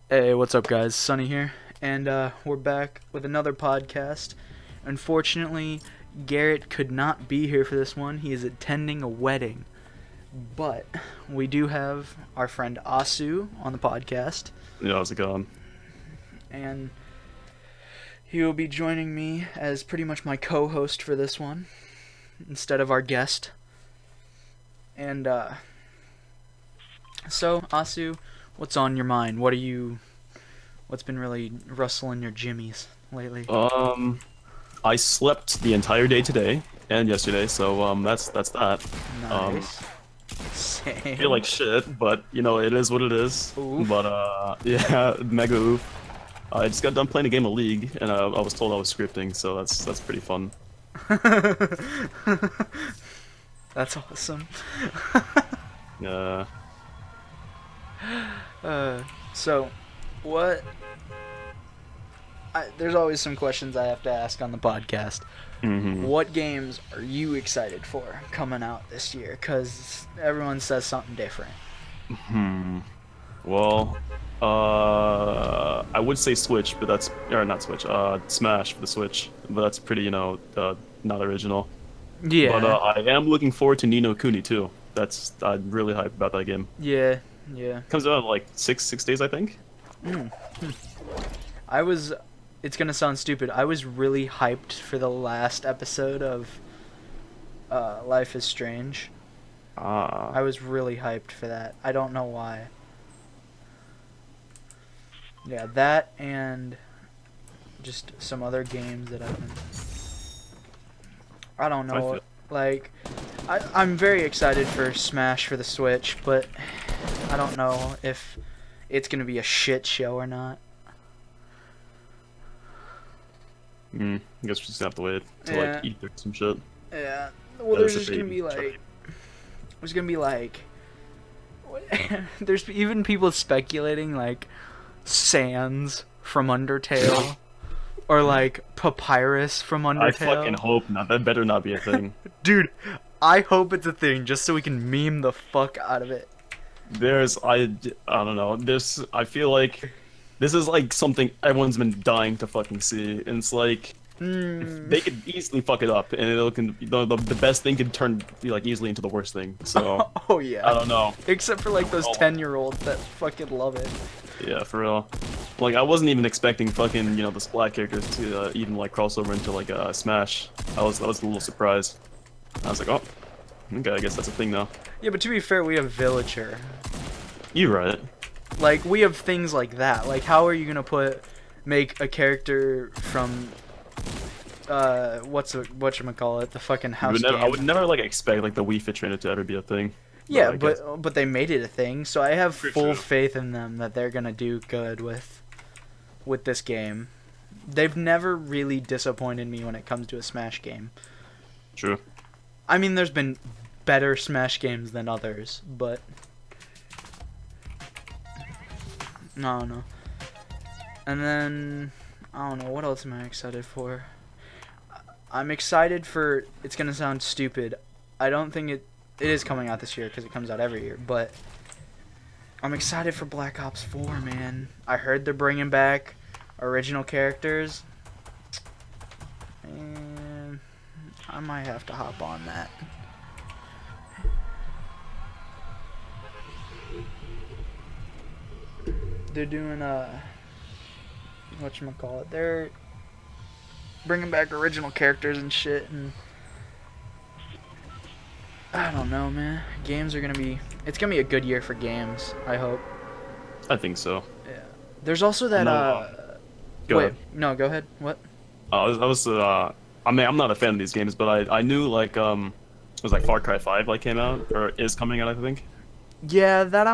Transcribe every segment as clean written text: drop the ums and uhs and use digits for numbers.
Hey, what's up, guys? Sunny here, and we're back with another podcast. Unfortunately, Garrett could not be here for this one. He is attending a wedding, but we do have our friend Asu on the podcast, Yeah, how's it going? and he will be joining me as pretty much my co-host for this one instead of our guest. And so Asu, what's on your mind? What's been really rustling your jimmies lately? I slept the entire day today and yesterday, so that's that. Nice. I feel like Same. shit, but it is what it is. Oof. But yeah, mega oof. I just got done playing a game of League, and I was told I was scripting, so that's pretty fun. That's awesome. Yeah. So, what? There's always some questions I have to ask on the podcast. hmm What games are you excited for coming out this year? Because everyone says something different. Hmm. Well, I would say Switch, but or not Switch. Smash for the Switch, but that's pretty, not original. But Yeah, I am looking forward to Nino Kuni too. I'm really hyped about that game. yeah, yeah. Comes out in like six days, I think. Mm. I was. It's gonna sound stupid. I was really hyped for the last episode of Life is Strange. Ah, I was really hyped for that. I don't know why. Yeah, that and just some other games that I've been. I don't I know. feel. Like, I'm very excited for Smash for the Switch, but I don't know if it's gonna be a shit show or not. I guess we just have to wait to Yeah, like eat through some shit. yeah. Well, That there's is a just gonna baby. be like, there's even people speculating like Sans from Undertale or like Papyrus from I fucking Undertale. hope not. That better not be a thing. Dude, I hope it's a thing just so we can meme the fuck out of it. I don't know. I feel like this is like something everyone's been dying to fucking see. And it's like if Mm. they could easily fuck it up, and the best thing could turn like easily into the worst thing. So Oh I yeah. don't know. Except for like those Oh, 10-year-olds that fucking love it. yeah, for real. Like I wasn't even expecting fucking the Splat characters to even like cross over into like Smash. I was a little surprised. I was like, oh, okay, I guess that's a thing now. Yeah, but to be fair, we have Villager. You're right. Like we have things like that. Like how are you gonna make a character from whatchamacallit, the fucking house I game? would never like expect like the Wii Fit trainer to ever be a thing. Yeah, I guess but they made it a thing, so I have pretty full true. faith in them that they're gonna do good with this game. They've never really disappointed me when it comes to a Smash game. True. I mean, there's been better Smash games than others, but I don't know. And then I don't know what else am I excited for. I'm excited for. It's gonna sound stupid. I don't think it is coming out this year because it comes out every year, but I'm excited for Black Ops 4, man. I heard they're bringing back original characters, and I might have to hop on that. They're doing whatchamacallit. They're bringing back original characters and shit, and I don't know, man. Games are gonna be. It's gonna be a good year for games. I hope. I think so. Yeah. There's also that. No, go Wait. ahead. No. Go ahead. What? I mean, I'm not a fan of these games, but I knew like it was like Far Cry 5 like came out or is coming out, I think. Yeah. That I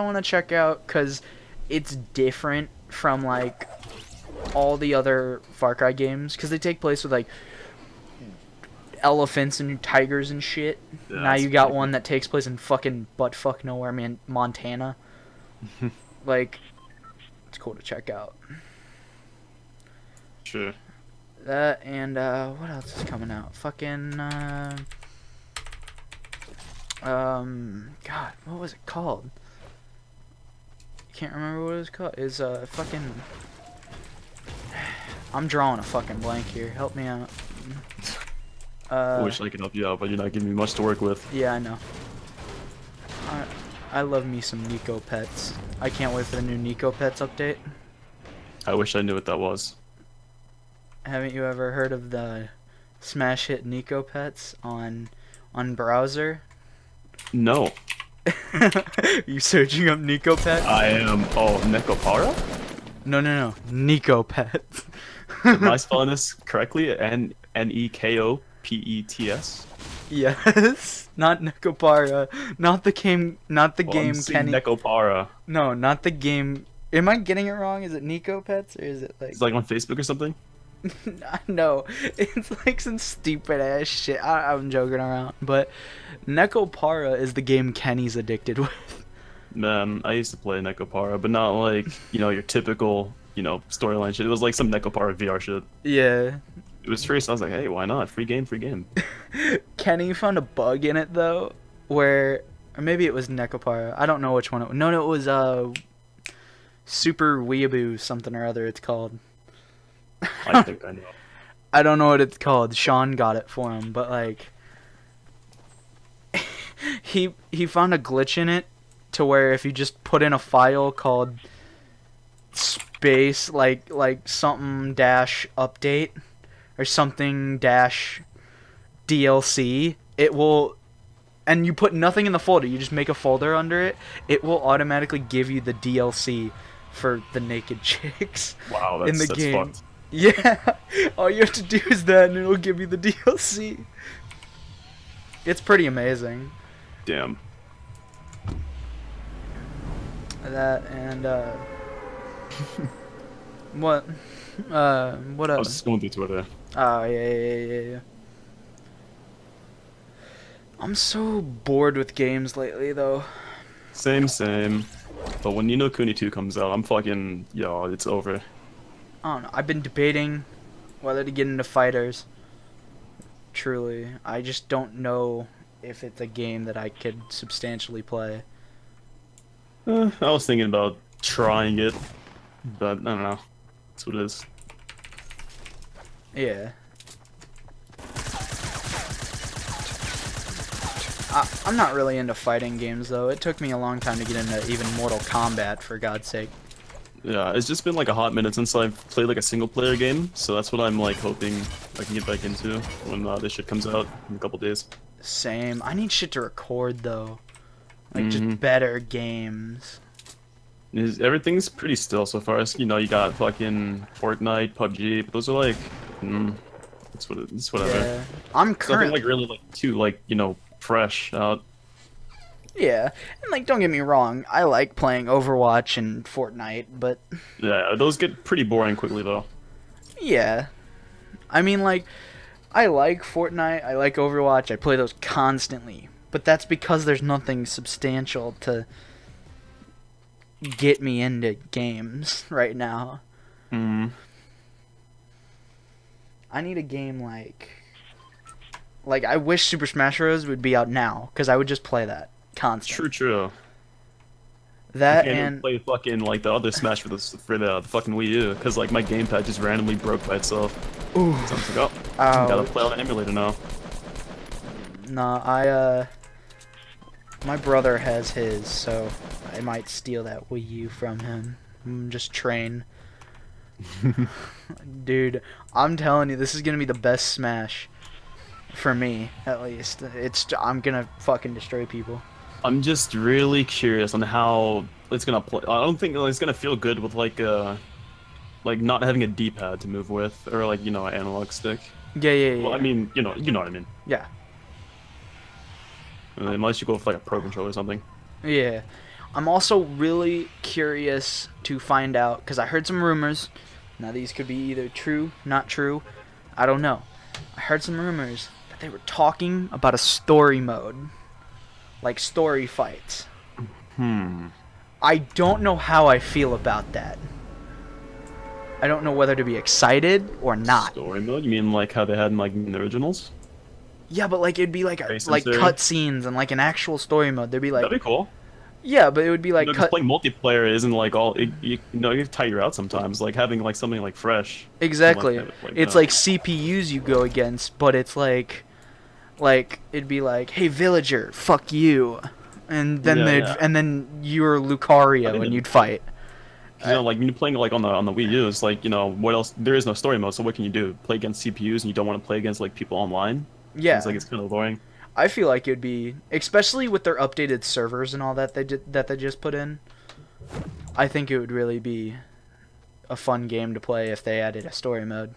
wanna check out because it's different from like all the other Far Cry games because they take place with like elephants and tigers and shit. Yeah, Now that's you got pretty one that takes place in fucking buttfuck nowhere, man, Montana. Like, it's cool to check out. Sure. That and what else is coming out? Fucking God, what was it called? can't remember what it was called. Is fucking. I'm drawing a fucking blank here. Help me out. I wish I could help you out, but you're not giving me much to work with. Yeah, I know. I love me some Nico Pets. I can't wait for the new Nico Pets update. I wish I knew what that was. Haven't you ever heard of the smash hit Nico Pets on browser? No. You searching up Nico Pets? I am. Oh, Nekopara? No. Nico Pets. Am I spelling this correctly? Nekopets? Yes. Not Nekopara. Not the game. Not the game. Kenny. Nekopara. No, not the game. Am I getting it wrong? Is it Nico Pets or is it like? It's like on Facebook or something. No, it's like some stupid ass shit. I'm joking around, but Nekopara is the game Kenny's addicted with. Man, I used to play Nekopara, but not like, your typical, storyline shit. It was like some Nekopara VR shit. Yeah. It was free, so I was like, hey, why not? Free game, free game. Kenny found a bug in it though, where, or maybe it was Nekopara. I don't know which one. No, it was Super Weeaboo something or other. It's called. I think I know. I don't know what it's called. Sean got it for him, but like, he found a glitch in it to where if you just put in a file called space like something dash update or something dash DLC, it will, and you put nothing in the folder, you just make a folder under it, it will automatically give you the DLC for the naked chicks. Wow, in the that's game. fucked. Yeah, all you have to do is that and it'll give you the DLC. It's pretty amazing. Damn. That and what I was else? just going through Twitter. Oh yeah. I'm so bored with games lately though. Same. But when Ni no Kuni 2 comes out, I'm fucking, it's over. I don't know. I've been debating whether to get into fighters. Truly, I just don't know if it's a game that I could substantially play. I was thinking about trying it, but I don't know. That's what it is. Yeah. I'm not really into fighting games though. It took me a long time to get into even Mortal Kombat, for God's sake. Yeah, it's just been like a hot minute since I've played like a single player game, so that's what I'm like hoping I can get back into when this shit comes out in a couple days. Same. I need shit to record though. Like just better games. Everything's pretty still so far. You got fucking Fortnite, PUBG, but those are like, it's whatever. Yeah. I'm currently Something like really like too fresh out. Yeah, and like don't get me wrong, I like playing Overwatch and Fortnite, but Yeah, those get pretty boring quickly though. yeah. I mean like I like Fortnite, I like Overwatch, I play those constantly, but that's because there's nothing substantial to get me into games right now. I need a game like I wish Super Smash Bros. Would be out now, because I would just play that constantly. True. That I can't even and play fucking like the other Smash for the fucking Wii U because like my gamepad just randomly broke by itself. ooh, So I'm like, gotta play on an emulator now. nah, my brother has his, so I might steal that Wii U from him. Just train. Dude, I'm telling you, this is gonna be the best Smash. For me, at least. I'm gonna fucking destroy people. I'm just really curious on how it's gonna play. I don't think it's gonna feel good with like not having a D-pad to move with, or like an analog stick. Yeah. Well, I mean, you know what I mean. Yeah. Unless you go with like a Pro Controller or something. Yeah. I'm also really curious to find out, because I heard some rumors. Now these could be either true, not true. I don't know. I heard some rumors that they were talking about a story mode. Like story fights. I don't know how I feel about that. I don't know whether to be excited or not. Story mode? You mean like how they had in the originals? Yeah, but like it'd be like cutscenes and like an actual story mode. There'd be like That'd be cool. Yeah, but it would be like Because playing multiplayer isn't like all you know you tire out sometimes. Like having like something like fresh. exactly. Like It's like CPUs you go against, but it's like it'd be like, hey villager, fuck you, and then and then you're Lucario and you'd fight. Like when you're playing like on the Wii U, it's like what else? There is no story mode, so what can you do? Play against CPUs, and you don't want to play against like people online. Yeah, it's kind of boring. I feel like it'd be, especially with their updated servers and all that they just put in. I think it would really be a fun game to play if they added a story mode.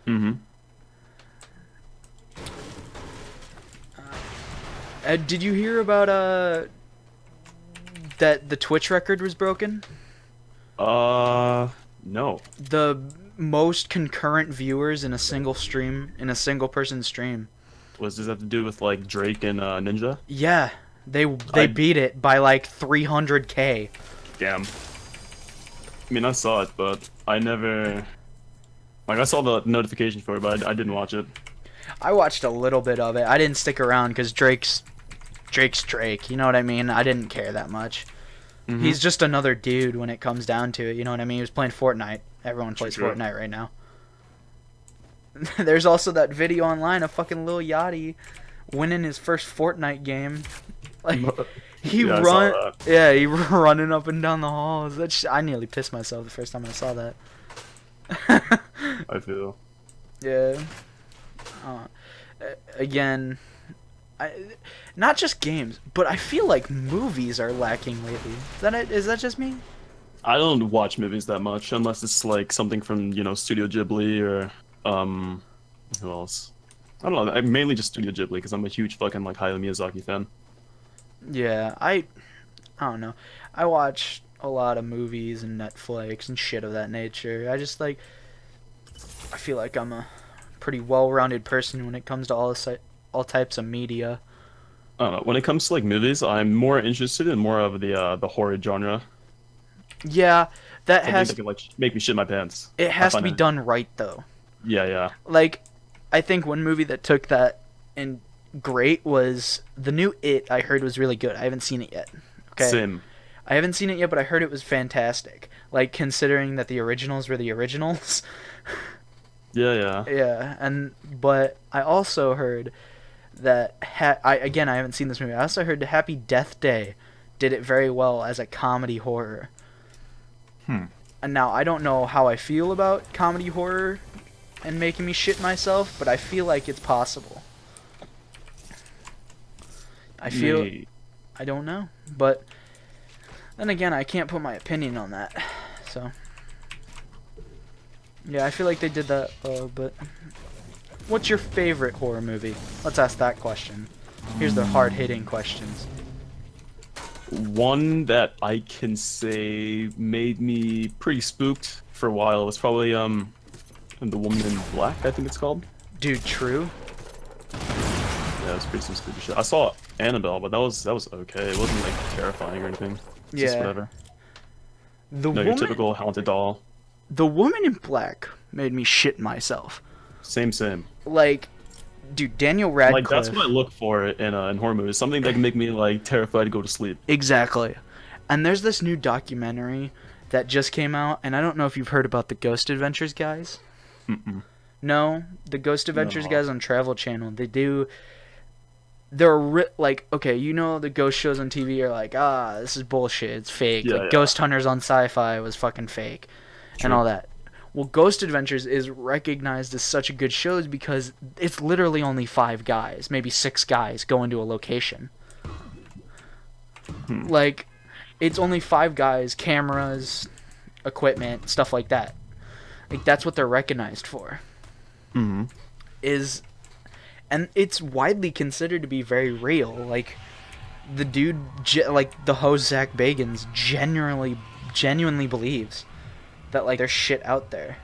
Mm-hmm. Did you hear about that the Twitch record was broken? No. The most concurrent viewers in a single person stream. Does that have to do with like Drake and Ninja? Yeah, they beat it by like 300K. Damn. I mean, I saw it, but I never. Like, I saw the notification for it, but I didn't watch it. I watched a little bit of it. I didn't stick around because Drake's Drake. You know what I mean? I didn't care that much. Mm-hmm. He's just another dude when it comes down to it. You know what I mean? He was playing Fortnite. Everyone plays Fortnite right now. There's also that video online of fucking Lil Yachty winning his first Fortnite game. Like he running up and down the halls. I nearly pissed myself the first time I saw that. I feel. Yeah. Again, not just games, but I feel like movies are lacking lately. Is that just me? I don't watch movies that much unless it's like something from Studio Ghibli or who else? I don't know. I mainly just Studio Ghibli because I'm a huge fucking like Hayao Miyazaki fan. Yeah, I don't know. I watch a lot of movies and Netflix and shit of that nature. I feel like I'm a pretty well-rounded person when it comes to all types of media. I don't know. When it comes to like movies, I'm more interested in more of the horror genre. Yeah, that can like make me shit my pants. It has to be done right though. Yeah. Like, I think one movie that took that and great was the new It. I heard was really good. I haven't seen it yet. Okay. Same. I haven't seen it yet, but I heard it was fantastic. Like, considering that the originals were the originals. Yeah. Yeah, but I also heard that I haven't seen this movie. I also heard Happy Death Day did it very well as a comedy horror. And now I don't know how I feel about comedy horror and making me shit myself, but I feel like it's possible. I don't know, but then again, I can't put my opinion on that. So yeah, I feel like they did that. But what's your favorite horror movie? Let's ask that question. Here's the hard-hitting questions. One that I can say made me pretty spooked for a while was probably The Woman in Black, I think it's called. Dude, true. Yeah, it was pretty some spooky shit. I saw Annabelle, but that was okay. It wasn't like terrifying or anything. It's just whatever. Your typical haunted doll. The Woman in Black made me shit myself. Same. Like, dude, Daniel Radcliffe. Like, that's what I look for in horror movies. Something that can make me like terrified to go to sleep. Exactly. And there's this new documentary that just came out, and I don't know if you've heard about the Ghost Adventures guys. No, the Ghost Adventures guys on Travel Channel. They're like, okay, the ghost shows on TV are like, this is bullshit, it's fake. Ghost Hunters on Sci-Fi was fucking fake, and all that. Well, Ghost Adventures is recognized as such a good show because it's literally only 5 guys, maybe 6 guys going to a location. Like, it's only 5 guys, cameras, equipment, stuff like that. Like, that's what they're recognized for. And it's widely considered to be very real. Like, the dude, the host Zach Bagans, genuinely believes that, like, there's shit out there.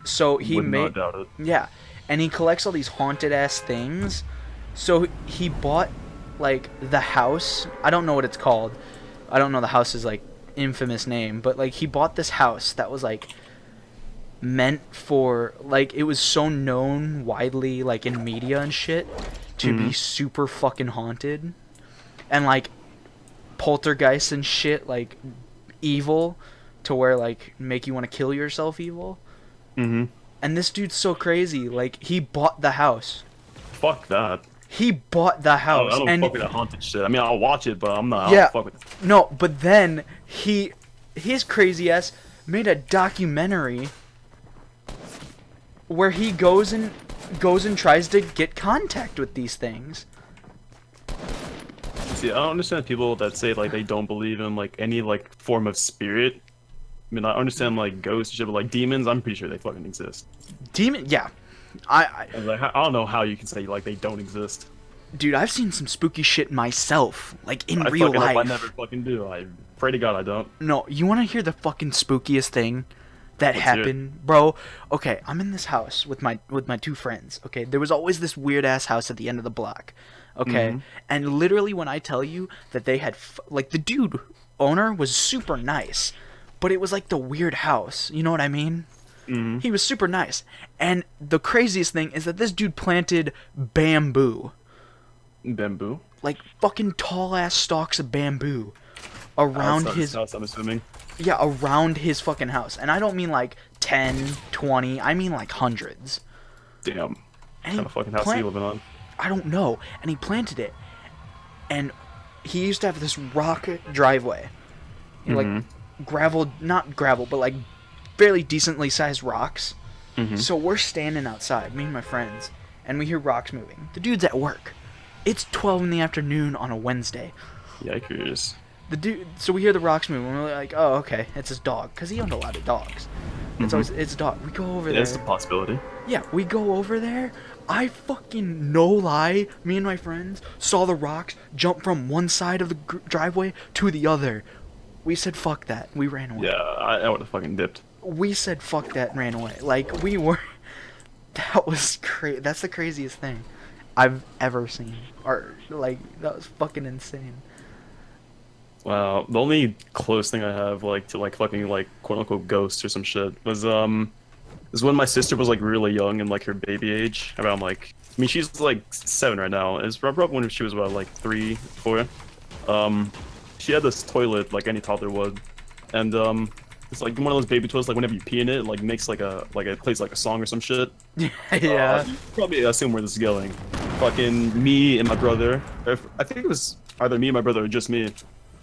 So he Would not doubt it. Yeah, and he collects all these haunted ass things. So he bought, like, the house. I don't know what it's called. I don't know the house's, like, infamous name, but, like, he bought this house that was, like, meant for, like, it was so known widely, like, in media and shit to be super fucking haunted. And, like, poltergeists and shit, like evil, to where like make you want to kill yourself evil. Mm-hmm. And this dude's so crazy. Like, he bought the house. Fuck that. He bought the house. I don't fuck with that haunted shit. I mean, I'll watch it, but I'm not. I Yeah. don't fuck with it. No, but then his crazy ass made a documentary where he goes and tries to get contact with these things. See, I don't understand people that say like they don't believe in like any like form of spirit. I mean, I understand like ghosts and shit, but like demons, I'm pretty sure they fucking exist. Demon, yeah. I Like, I don't know how you can say like they don't exist. dude, I've seen some spooky shit myself, like in I real fucking life. hope I never fucking do. I pray to God I don't. No, you want to hear the fucking spookiest thing that Let's hear it. happened, bro? Okay, I'm in this house with my two friends. Okay, there was always this weird ass house at the end of the block. Okay, Mhm. and literally when I tell you that they had like the dude owner was super nice, but it was like the weird house. You know what I mean? Mm-hmm. He was super nice, and the craziest thing is that this dude planted bamboo, Bamboo. like fucking tall ass stalks of bamboo around Outside his house, I'm assuming. yeah, around his fucking house. And I don't mean like 10, 20, I mean like hundreds. Damn. And What kind of fucking house are you living on? I don't know. And he planted it. And he used to have this rock driveway. You know, like gravel, not gravel, but like fairly decently sized rocks. So we're standing outside, me and my friends, and we hear rocks moving. The dude's at work. It's 12 in the afternoon on a Wednesday. Yikers. The dude, so we hear the rocks moving. We're like, oh, okay, it's his dog, because he owned a lot of dogs. It's always it's a dog. We go over there. It's a possibility. Yeah, we go over there. I fucking, no lie, me and my friends saw the rocks jump from one side of the driveway to the other. We said fuck that. We ran away. Yeah, I would have fucking dipped. We said fuck that and ran away. Like, we were... That was crazy. That's the craziest thing I've ever seen. Or, like, that was fucking insane. Wow, the only close thing I have like to like fucking like quote unquote ghosts or some shit was is when my sister was like really young and like her baby age, around like, I mean she's like 7 right now. It's probably when she was about like 3, 4. She had this toilet like any toddler would, and it's like one of those baby toilets, like whenever you pee in it, like makes like it plays like a song or some shit. Yeah. You probably assume where this is going. Fucking me and my brother, I think it was either me and my brother or just me,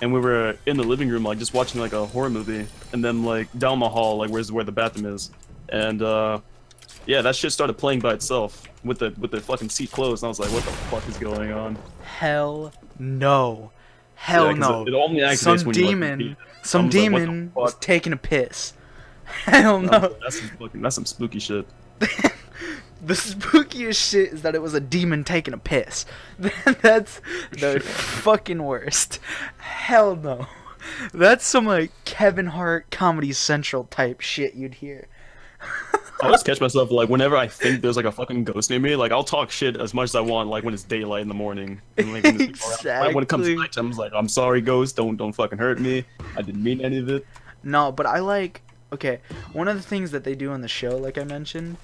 and we were in the living room like just watching like a horror movie, and then like down the hall like where the bathroom is, and yeah, that shit started playing by itself with the fucking seat closed, and I was like, what the fuck is going on? Hell no. Hell Yeah, 'cause no. it only activates Some when you, like, demon, repeat. some I was like, what the demon was fuck? taking a piss. Hell no. That's some spooky shit. The spookiest shit is that it was a demon taking a piss. That's the fucking worst. Hell no. That's some like Kevin Hart Comedy Central type shit you'd hear. I always catch myself like whenever I think there's like a fucking ghost near me, like I'll talk shit as much as I want, like when it's daylight in the morning. And, like, when it's around. When it comes to Exactly. night, I'm just like, I'm sorry, ghost, don't fucking hurt me. I didn't mean any of it. No, but I like, okay, one of the things that they do on the show, like I mentioned,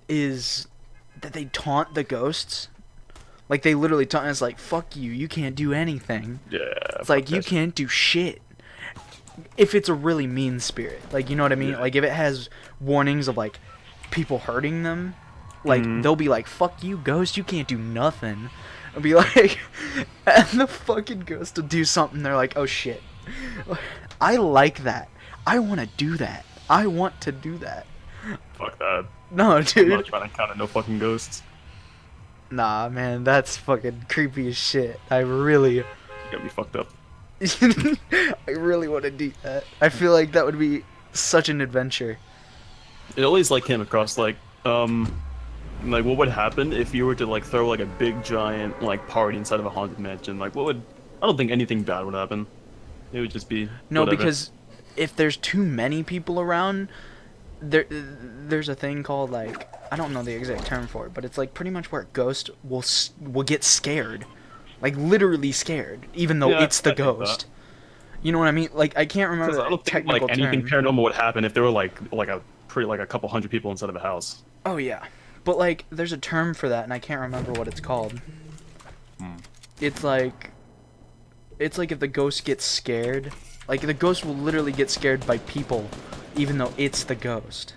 is that they taunt the ghosts. Like, they literally taunt us, like, fuck you, you can't do anything. Yeah. It's like, you can't do shit. If it's a really mean spirit. Like, you know what I mean? Yeah. Like, if it has warnings of, like, people hurting them, like, they'll be like, fuck you, ghost, you can't do nothing. I'll be like, and the fucking ghost will do something, they're like, oh shit. I like that. I want to do that. I want to do that. Fuck that. No, I'm dude. not trying to encounter no fucking ghosts. Nah, man, that's fucking creepy as shit. I really, You got me fucked up. I really want to do that. I feel like that would be such an adventure. It always like came across like like what would happen if you were to like throw like a big giant like party inside of a haunted mansion? Like what would, I don't think anything bad would happen. It would just be No, whatever. because if there's too many people around, there's a thing called, like, I don't know the exact term for it, but it's like pretty much where a ghost will get scared, like literally scared, even though Yeah, it's the I think ghost. that. You know what I mean? Like, I can't remember Because I the don't think technical like anything term. paranormal would happen if there were like a couple hundred people inside of a house. Oh yeah, but like there's a term for that, and I can't remember what it's called. it's like if the ghost gets scared, like the ghost will literally get scared by people, even though it's the ghost.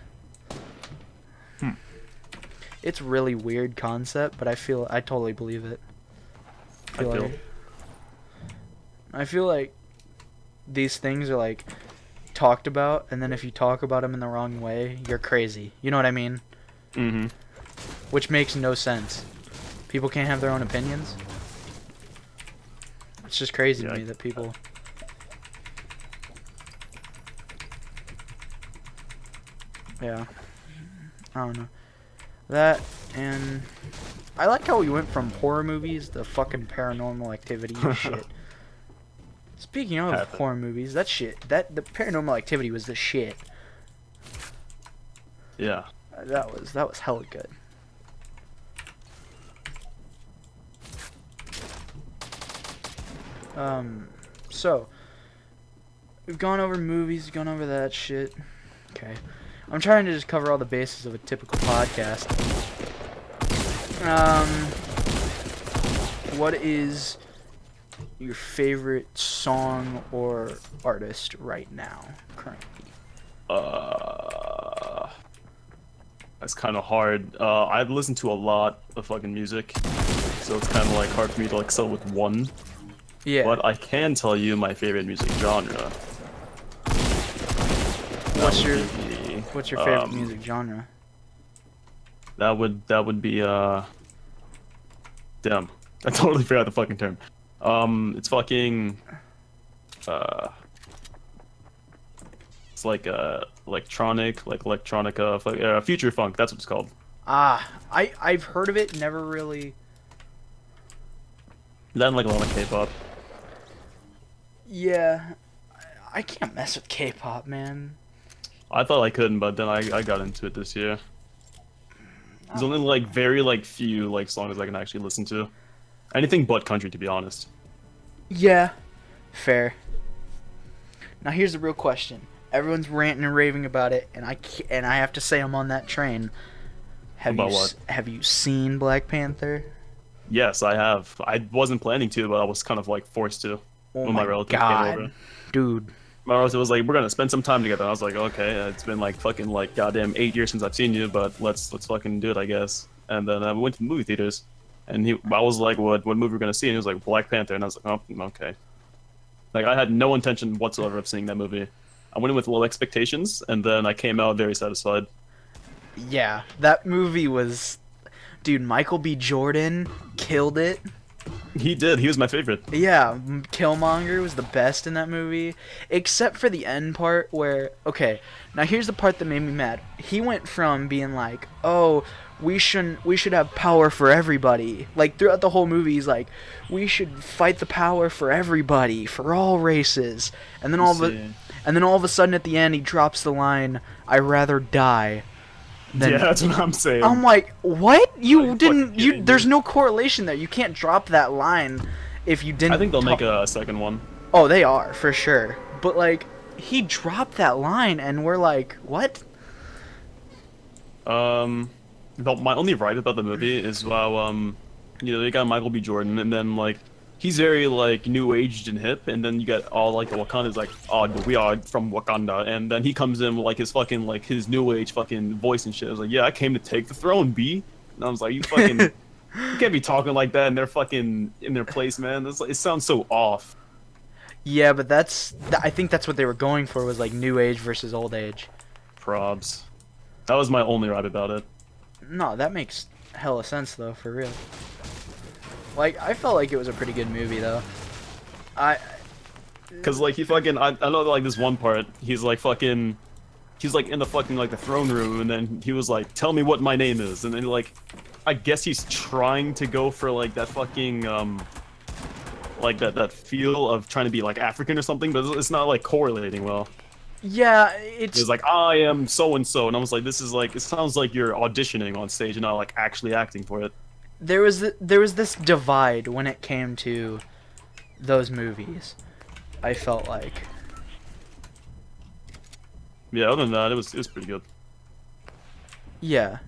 It's really weird concept, but I totally believe it. I feel like these things are like talked about, and then if you talk about them in the wrong way, you're crazy. You know what I mean? Mm-hmm. Which makes no sense. People can't have their own opinions. It's just crazy to me that people... Yeah. I don't know. That, and... I like how we went from horror movies to fucking Paranormal Activity and shit. Speaking of horror movies, the Paranormal Activity was the shit. Yeah. That was hella good. So we've gone over movies, gone over that shit. Okay. I'm trying to just cover all the bases of a typical podcast. What is your favorite song or artist right now, currently? That's kind of hard. I've listened to a lot of fucking music, so it's kind of like hard for me to like settle with one. Yeah. But I can tell you my favorite music genre. What's your favorite music genre? That would be damn. I totally forgot the fucking term. It's fucking it's like electronica, future funk, that's what it's called. I've heard of it, never really. Then like a lot of K-pop. Yeah, I can't mess with K-pop, man. I thought I couldn't, but then I got into it this year. There's only like very like few like songs I can actually listen to. Anything but country, to be honest. Yeah, fair. Now here's the real question. Everyone's ranting and raving about it, and I have to say I'm on that train. Have you seen Black Panther? Yes, I have. I wasn't planning to, but I was kind of like forced to when my relative came over. Dude. My relative was like, "We're gonna spend some time together." And I was like, "Okay, it's been like fucking like goddamn 8 years since I've seen you, but let's fucking do it, I guess." And then we went to the movie theaters, and I was like, "What movie we're gonna see?" And he was like, "Black Panther," and I was like, "Oh, okay." Like I had no intention whatsoever of seeing that movie. I went in with low expectations, and then I came out very satisfied. Yeah, that movie was, dude. Michael B. Jordan killed it. He did. He was my favorite. Yeah, Killmonger was the best in that movie, except for the end part where, okay, now here's the part that made me mad. He went from being like, "Oh, we should have power for everybody." Like throughout the whole movie, he's like, "We should fight the power for everybody, for all races." And then all of a sudden at the end, he drops the line, "I'd rather die." Yeah, that's what I'm saying. I'm like, what? There's no correlation there. You can't drop that line if you didn't. I think they'll make a second one. Oh, they are, for sure. But, like, he dropped that line, and we're like, what? My only gripe about the movie is how, they got Michael B. Jordan, and then, like, he's very, like, new-aged and hip, and then you get all, like, the Wakanda's like, "Oh, we are from Wakanda," and then he comes in with, like, his fucking, like, his new-age fucking voice and shit. I was like, "Yeah, I came to take the throne, B." And I was like, you fucking, you can't be talking like that in their fucking, in their place, man. It sounds so off. Yeah, but I think that's what they were going for, was, like, new age versus old age. Probs. That was my only gripe about it. No, that makes hella sense, though, for real. Like, I felt like it was a pretty good movie, though. Cause, like, he fucking, I know, like, this one part, he's, like, in the fucking, like, the throne room, and then he was like, "Tell me what my name is," and then, like, I guess he's trying to go for, like, that fucking, like, that feel of trying to be, like, African or something, but it's not, like, correlating well. Yeah, it's... He's like, "I am so-and-so," and I was like, this is, like, it sounds like you're auditioning on stage and not, like, actually acting for it. There was this divide when it came to those movies, I felt like. Yeah, other than that, it was pretty good. Yeah.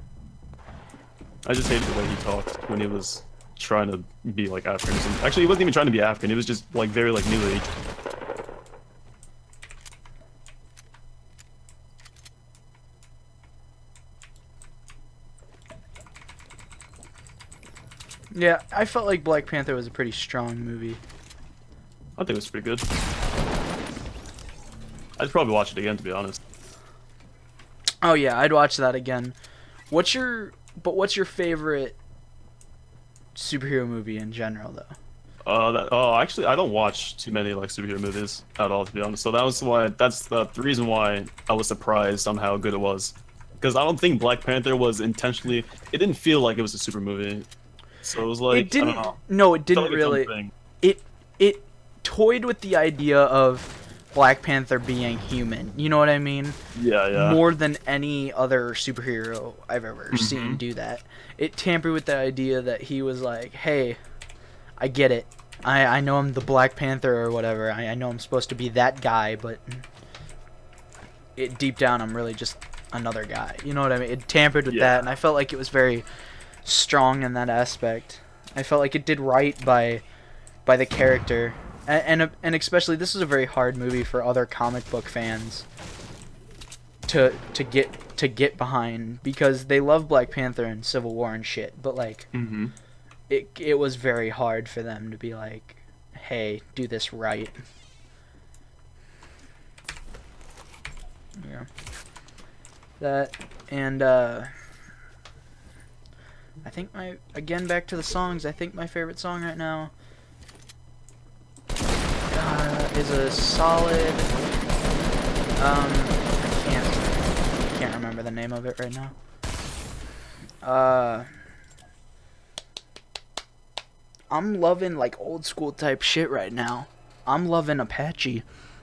I just hated the way he talked when he was trying to be like African or something. Actually, he wasn't even trying to be African. He was just like very like New Age. Yeah, I felt like Black Panther was a pretty strong movie. I think it was pretty good. I'd probably watch it again, to be honest. Oh yeah, I'd watch that again. What's your favorite superhero movie in general, though? Actually, I don't watch too many like superhero movies at all, to be honest. So that's the reason why I was surprised on how good it was. Because I don't think Black Panther was intentionally. It didn't feel like it was a super movie. So it was like, it didn't. I don't know. No, it didn't Felt like its own really. thing. It toyed with the idea of Black Panther being human. You know what I mean? Yeah. More than any other superhero I've ever seen do that. It tampered with the idea that he was like, hey, I get it. I know I'm the Black Panther or whatever. I know I'm supposed to be that guy, but deep down I'm really just another guy. You know what I mean? It tampered with that, and I felt like it was very strong in that aspect. I felt like it did right by the character. And especially, this is a very hard movie for other comic book fans to get behind, because they love Black Panther and Civil War and shit, but like it was very hard for them to be like, hey, do this right. Yeah. That, and I think back to the songs, I think my favorite song right now is a solid, I can't remember the name of it right now. I'm loving like old school type shit right now. I'm loving Apache.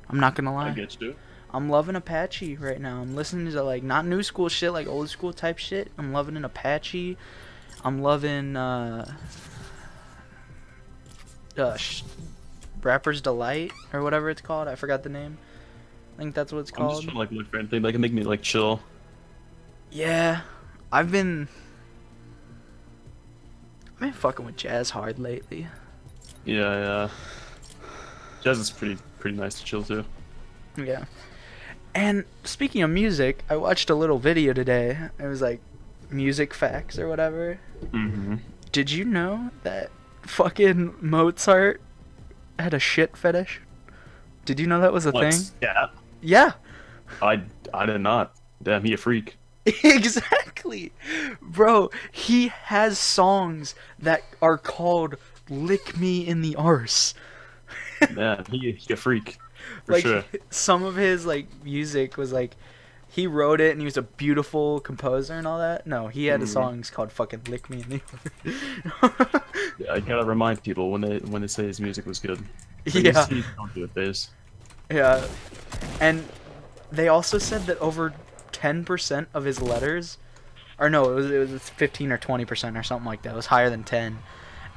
I'm not gonna lie. I get you. I'm loving Apache right now. I'm listening to like not new school shit, like old school type shit. I'm loving an Apache. I'm loving Rapper's Delight or whatever it's called. I forgot the name. I think that's what it's called. I'm just trying to like look for anything that can make me like chill. Yeah, I've been fucking with jazz hard lately. Yeah. Jazz is pretty nice to chill to. Yeah. And speaking of music, I watched a little video today. It was like music facts or whatever. Did you know that fucking Mozart had a shit fetish? Did you know that was a thing? Yeah. Yeah. I did not. Damn, he a freak. Exactly. Bro, he has songs that are called Lick Me in the Arse. Man, he a freak. For Like, sure. some of his like music was like, he wrote it and he was a beautiful composer and all that. No, he had songs called fucking Lick Me in the Arse. Yeah, I gotta remind people when they say his music was good. Yeah. He's don't do it, face. Yeah. And they also said that over 10% of his letters, or no, it was 15 or 20% or something like that. It was higher than 10.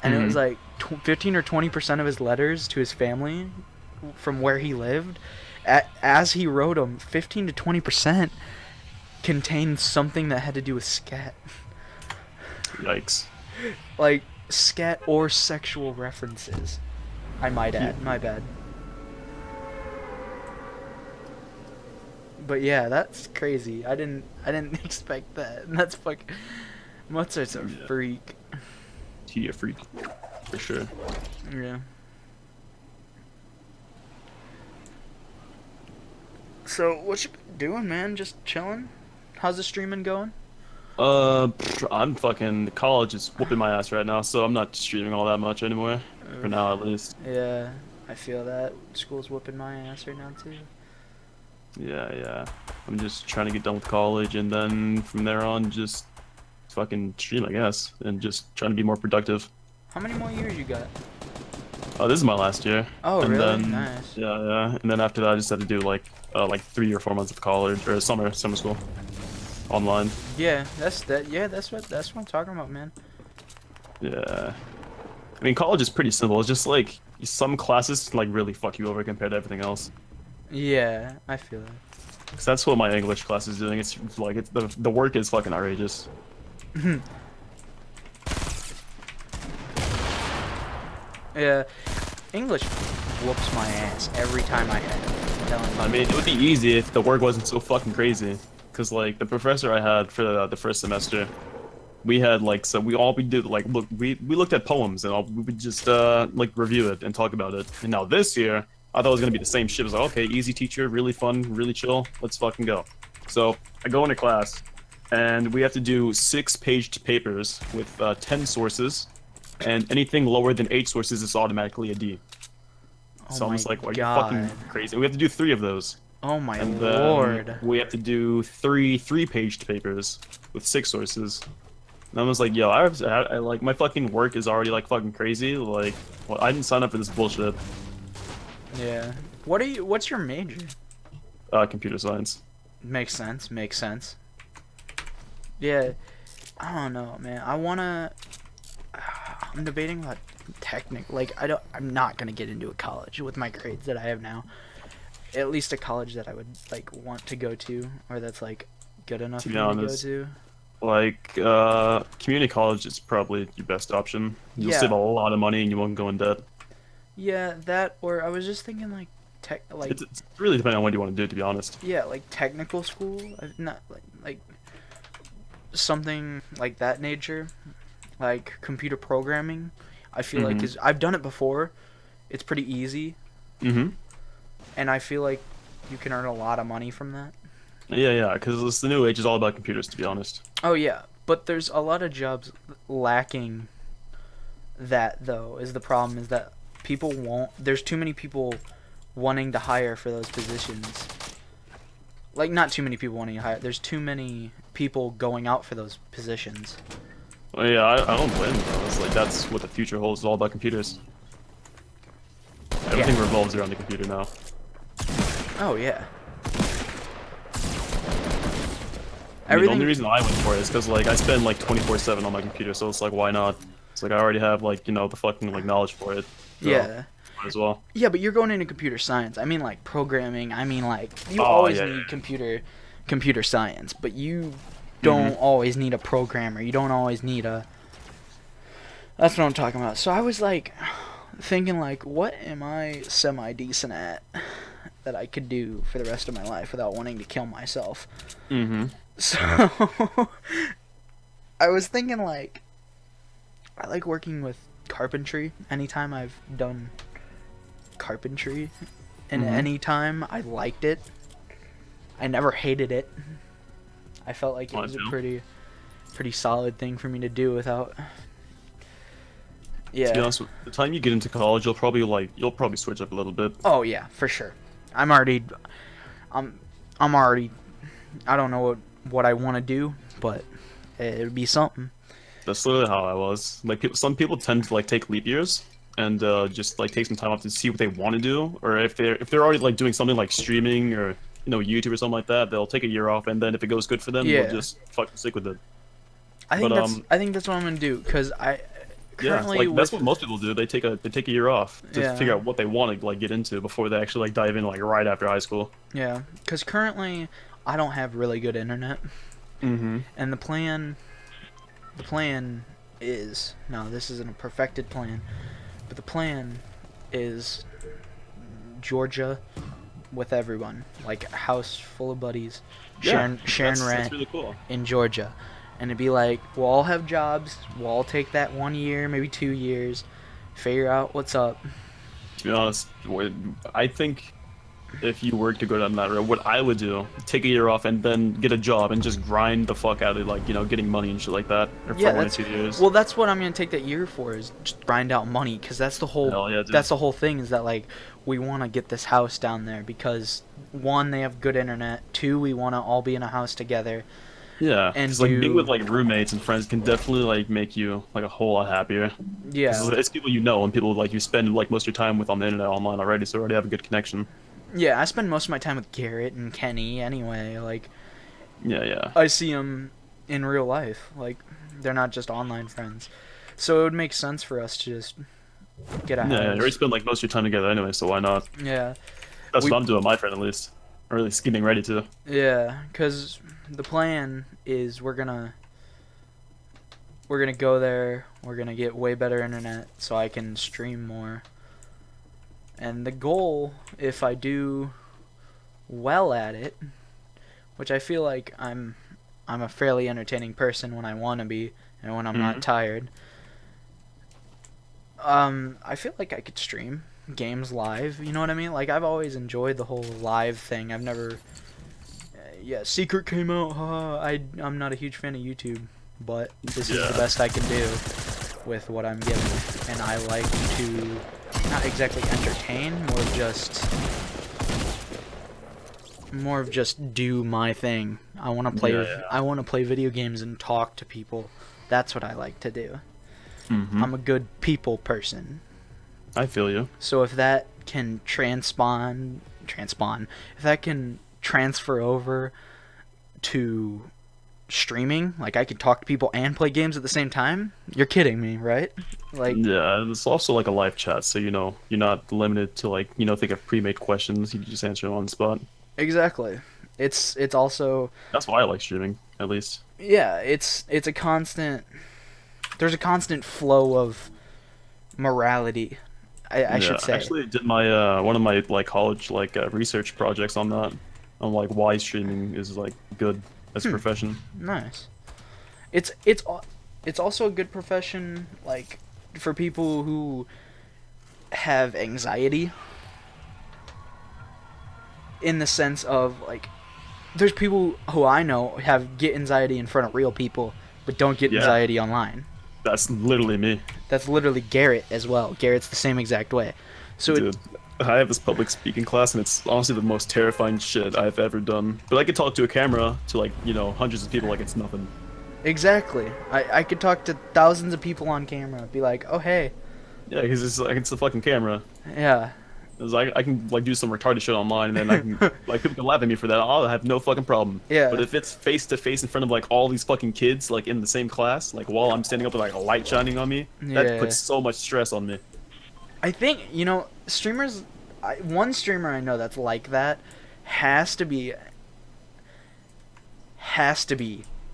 And it was like 15 or 20% of his letters to his family from where he lived, as he wrote them, 15 to 20% contained something that had to do with scat. Yikes. Like, scat or sexual references, I might add. Yeah. My bad. But yeah, that's crazy. I didn't expect that. And that's fucking... Mozart's a freak. He a freak. For sure. Yeah. So, what you been doing, man? Just chilling? How's the streaming going? I'm fucking... College is whooping my ass right now, so I'm not streaming all that much anymore. For now, at least. Yeah, I feel that. School's whooping my ass right now, too. Yeah. I'm just trying to get done with college, and then from there on, just fucking stream, I guess, and just trying to be more productive. How many more years you got? Oh, this is my last year. Oh, and really? Then, Nice. Yeah. And then after that, I just had to do like 3 or 4 months of college or summer school, online. Yeah, that's what I'm talking about, man. Yeah. I mean, college is pretty simple. It's just like some classes like really fuck you over compared to everything else. Yeah, I feel that. Cause that's what my English class is doing. It's like the work is fucking outrageous. Yeah. English whoops my ass every time I have it. I'm telling you. I mean, it would be easy if the work wasn't so fucking crazy. Cause like the professor I had for the first semester, we had like we did like we looked at poems and we would just like review it and talk about it. And now this year, I thought it was gonna be the same shit. It was like, okay, easy teacher, really fun, really chill. Let's fucking go. So I go into class, and we have to do 6-page papers with 10 sources, and anything lower than 8 sources is automatically a D. So I'm just like, are you fucking crazy? We have to do 3 of those. Oh my And lord. we have to do 3-page papers with 6 sources. And I was like, yo, I like my fucking work is already like fucking crazy. Like, well, I didn't sign up for this bullshit. Yeah. What's your major? Computer science. Makes sense. Makes sense. Yeah. I don't know, man. I'm debating about I'm not gonna get into a college with my grades that I have now. At least a college that I would like want to go to, or that's like good enough for me to go to. Like community college is probably your best option. You'll save a lot of money and you won't go in debt. Yeah, that, or I was just thinking like it's really depending on what you want to do, to be honest. Yeah, like technical school, not like something like that nature, like computer programming. I feel like I've done it before. It's pretty easy. Mm-hmm. And I feel like you can earn a lot of money from that. Yeah, because the new age is all about computers, to be honest. Oh yeah, but there's a lot of jobs lacking that, though, is the problem, is that there's too many people wanting to hire for those positions. Like, not too many people wanting to hire, there's too many people going out for those positions. Well, yeah, I don't blame them, though. It's like, that's what the future holds, it's all about computers. Everything revolves around the computer now. Oh, yeah. I mean, the only reason I went for it is because, like, I spend, like, 24/7 on my computer, so it's like, why not? It's like, I already have, like, you know, the fucking, like, knowledge for it. So Yeah. might as well. Yeah, but you're going into computer science. I mean, like, programming. I mean, like, you always need computer science, but you don't always need a programmer. You don't always need a... That's what I'm talking about. So I was, like, thinking, like, what am I semi-decent at that I could do for the rest of my life without wanting to kill myself? So I was thinking, like, I like working with carpentry. Anytime I've done carpentry, and anytime I liked it, I never hated it. I felt like it was a pretty solid thing for me to do without... Yeah. To be honest, the time you get into college, you'll probably switch up a little bit. Oh yeah, for sure. I'm already, I don't know what I want to do, but it would be something. That's literally how I was. Like, some people tend to like take leap years and just like take some time off to see what they want to do, or if they're already like doing something like streaming or YouTube or something like that, they'll take a year off, and then if it goes good for them, they'll just fucking stick with it. I think that's what I'm gonna do, because currently that's what most people do. They take a year off to figure out what they want to like get into before they actually like dive in like right after high school. Yeah, because currently I don't have really good internet. And the plan is, no, this isn't a perfected plan, but the plan is Georgia with everyone, like a house full of buddies, sharing rent. That's really cool. In Georgia. And it'd be like, we'll all have jobs, we'll all take that 1 year, maybe 2 years, figure out what's up. To be honest, I think if you were to go down that road, what I would do, take a year off and then get a job and just grind the fuck out of, like, getting money and shit like that, or for 1 or 2 years. Well, that's what I'm going to take that year for, is just grind out money, because that's the whole, that's the whole thing, is that, like, we want to get this house down there, because, 1, they have good internet, 2, we want to all be in a house together. Yeah, and like being with like roommates and friends can definitely like make you like a whole lot happier. Yeah, it's people you know and people like you spend like most of your time with on the internet online already, so you already have a good connection. Yeah, I spend most of my time with Garrett and Kenny anyway. Like, yeah, I see them in real life. Like, they're not just online friends, so it would make sense for us to just get a house. Yeah, you already spend like most of your time together anyway, so why not? Yeah, that's what I'm doing, my friend at least. Or at least getting ready to. Yeah, because the plan is we're gonna we're gonna go there. We're gonna get way better internet so I can stream more. And the goal, if I do well at it, which I feel like I'm a fairly entertaining person when I want to be and when I'm not tired. I feel like I could stream games live, you know what I mean? Like, I've always enjoyed the whole live thing. I've never Secret came out, I'm not a huge fan of YouTube, but this is the best I can do with what I'm given, and I like to not exactly entertain, more of just do my thing. I want to play I want to play video games and talk to people. That's what I like to do. I'm a good people person. I feel you. So if that can if that can transfer over to streaming, like I could talk to people and play games at the same time, you're kidding me, right? Like, yeah, it's also like a live chat, so you know you're not limited to like think of pre-made questions. You can just answer them on the spot. Exactly. It's also, that's why I like streaming, at least. Yeah, it's a constant. There's a constant flow of morality. I should say. Actually, I did my one of my like college research projects on that, on like why streaming is like good as a profession. Nice. It's also a good profession like for people who have anxiety. In the sense of like, there's people who I know get anxiety in front of real people, but don't get anxiety online. That's literally me. That's literally Garrett as well. Garrett's the same exact way. So dude, I have this public speaking class, and it's honestly the most terrifying shit I've ever done. But I could talk to a camera to like hundreds of people like it's nothing. Exactly. I could talk to thousands of people on camera. Be like, oh hey. Yeah, because it's a fucking camera. Yeah. I can like do some retarded shit online, and then I can like people can laugh at me for that. I'll have no fucking problem. Yeah. But if it's face to face in front of like all these fucking kids like in the same class, like while I'm standing up with like a light shining on me, that puts so much stress on me. I think streamers. One streamer I know that's like that has to be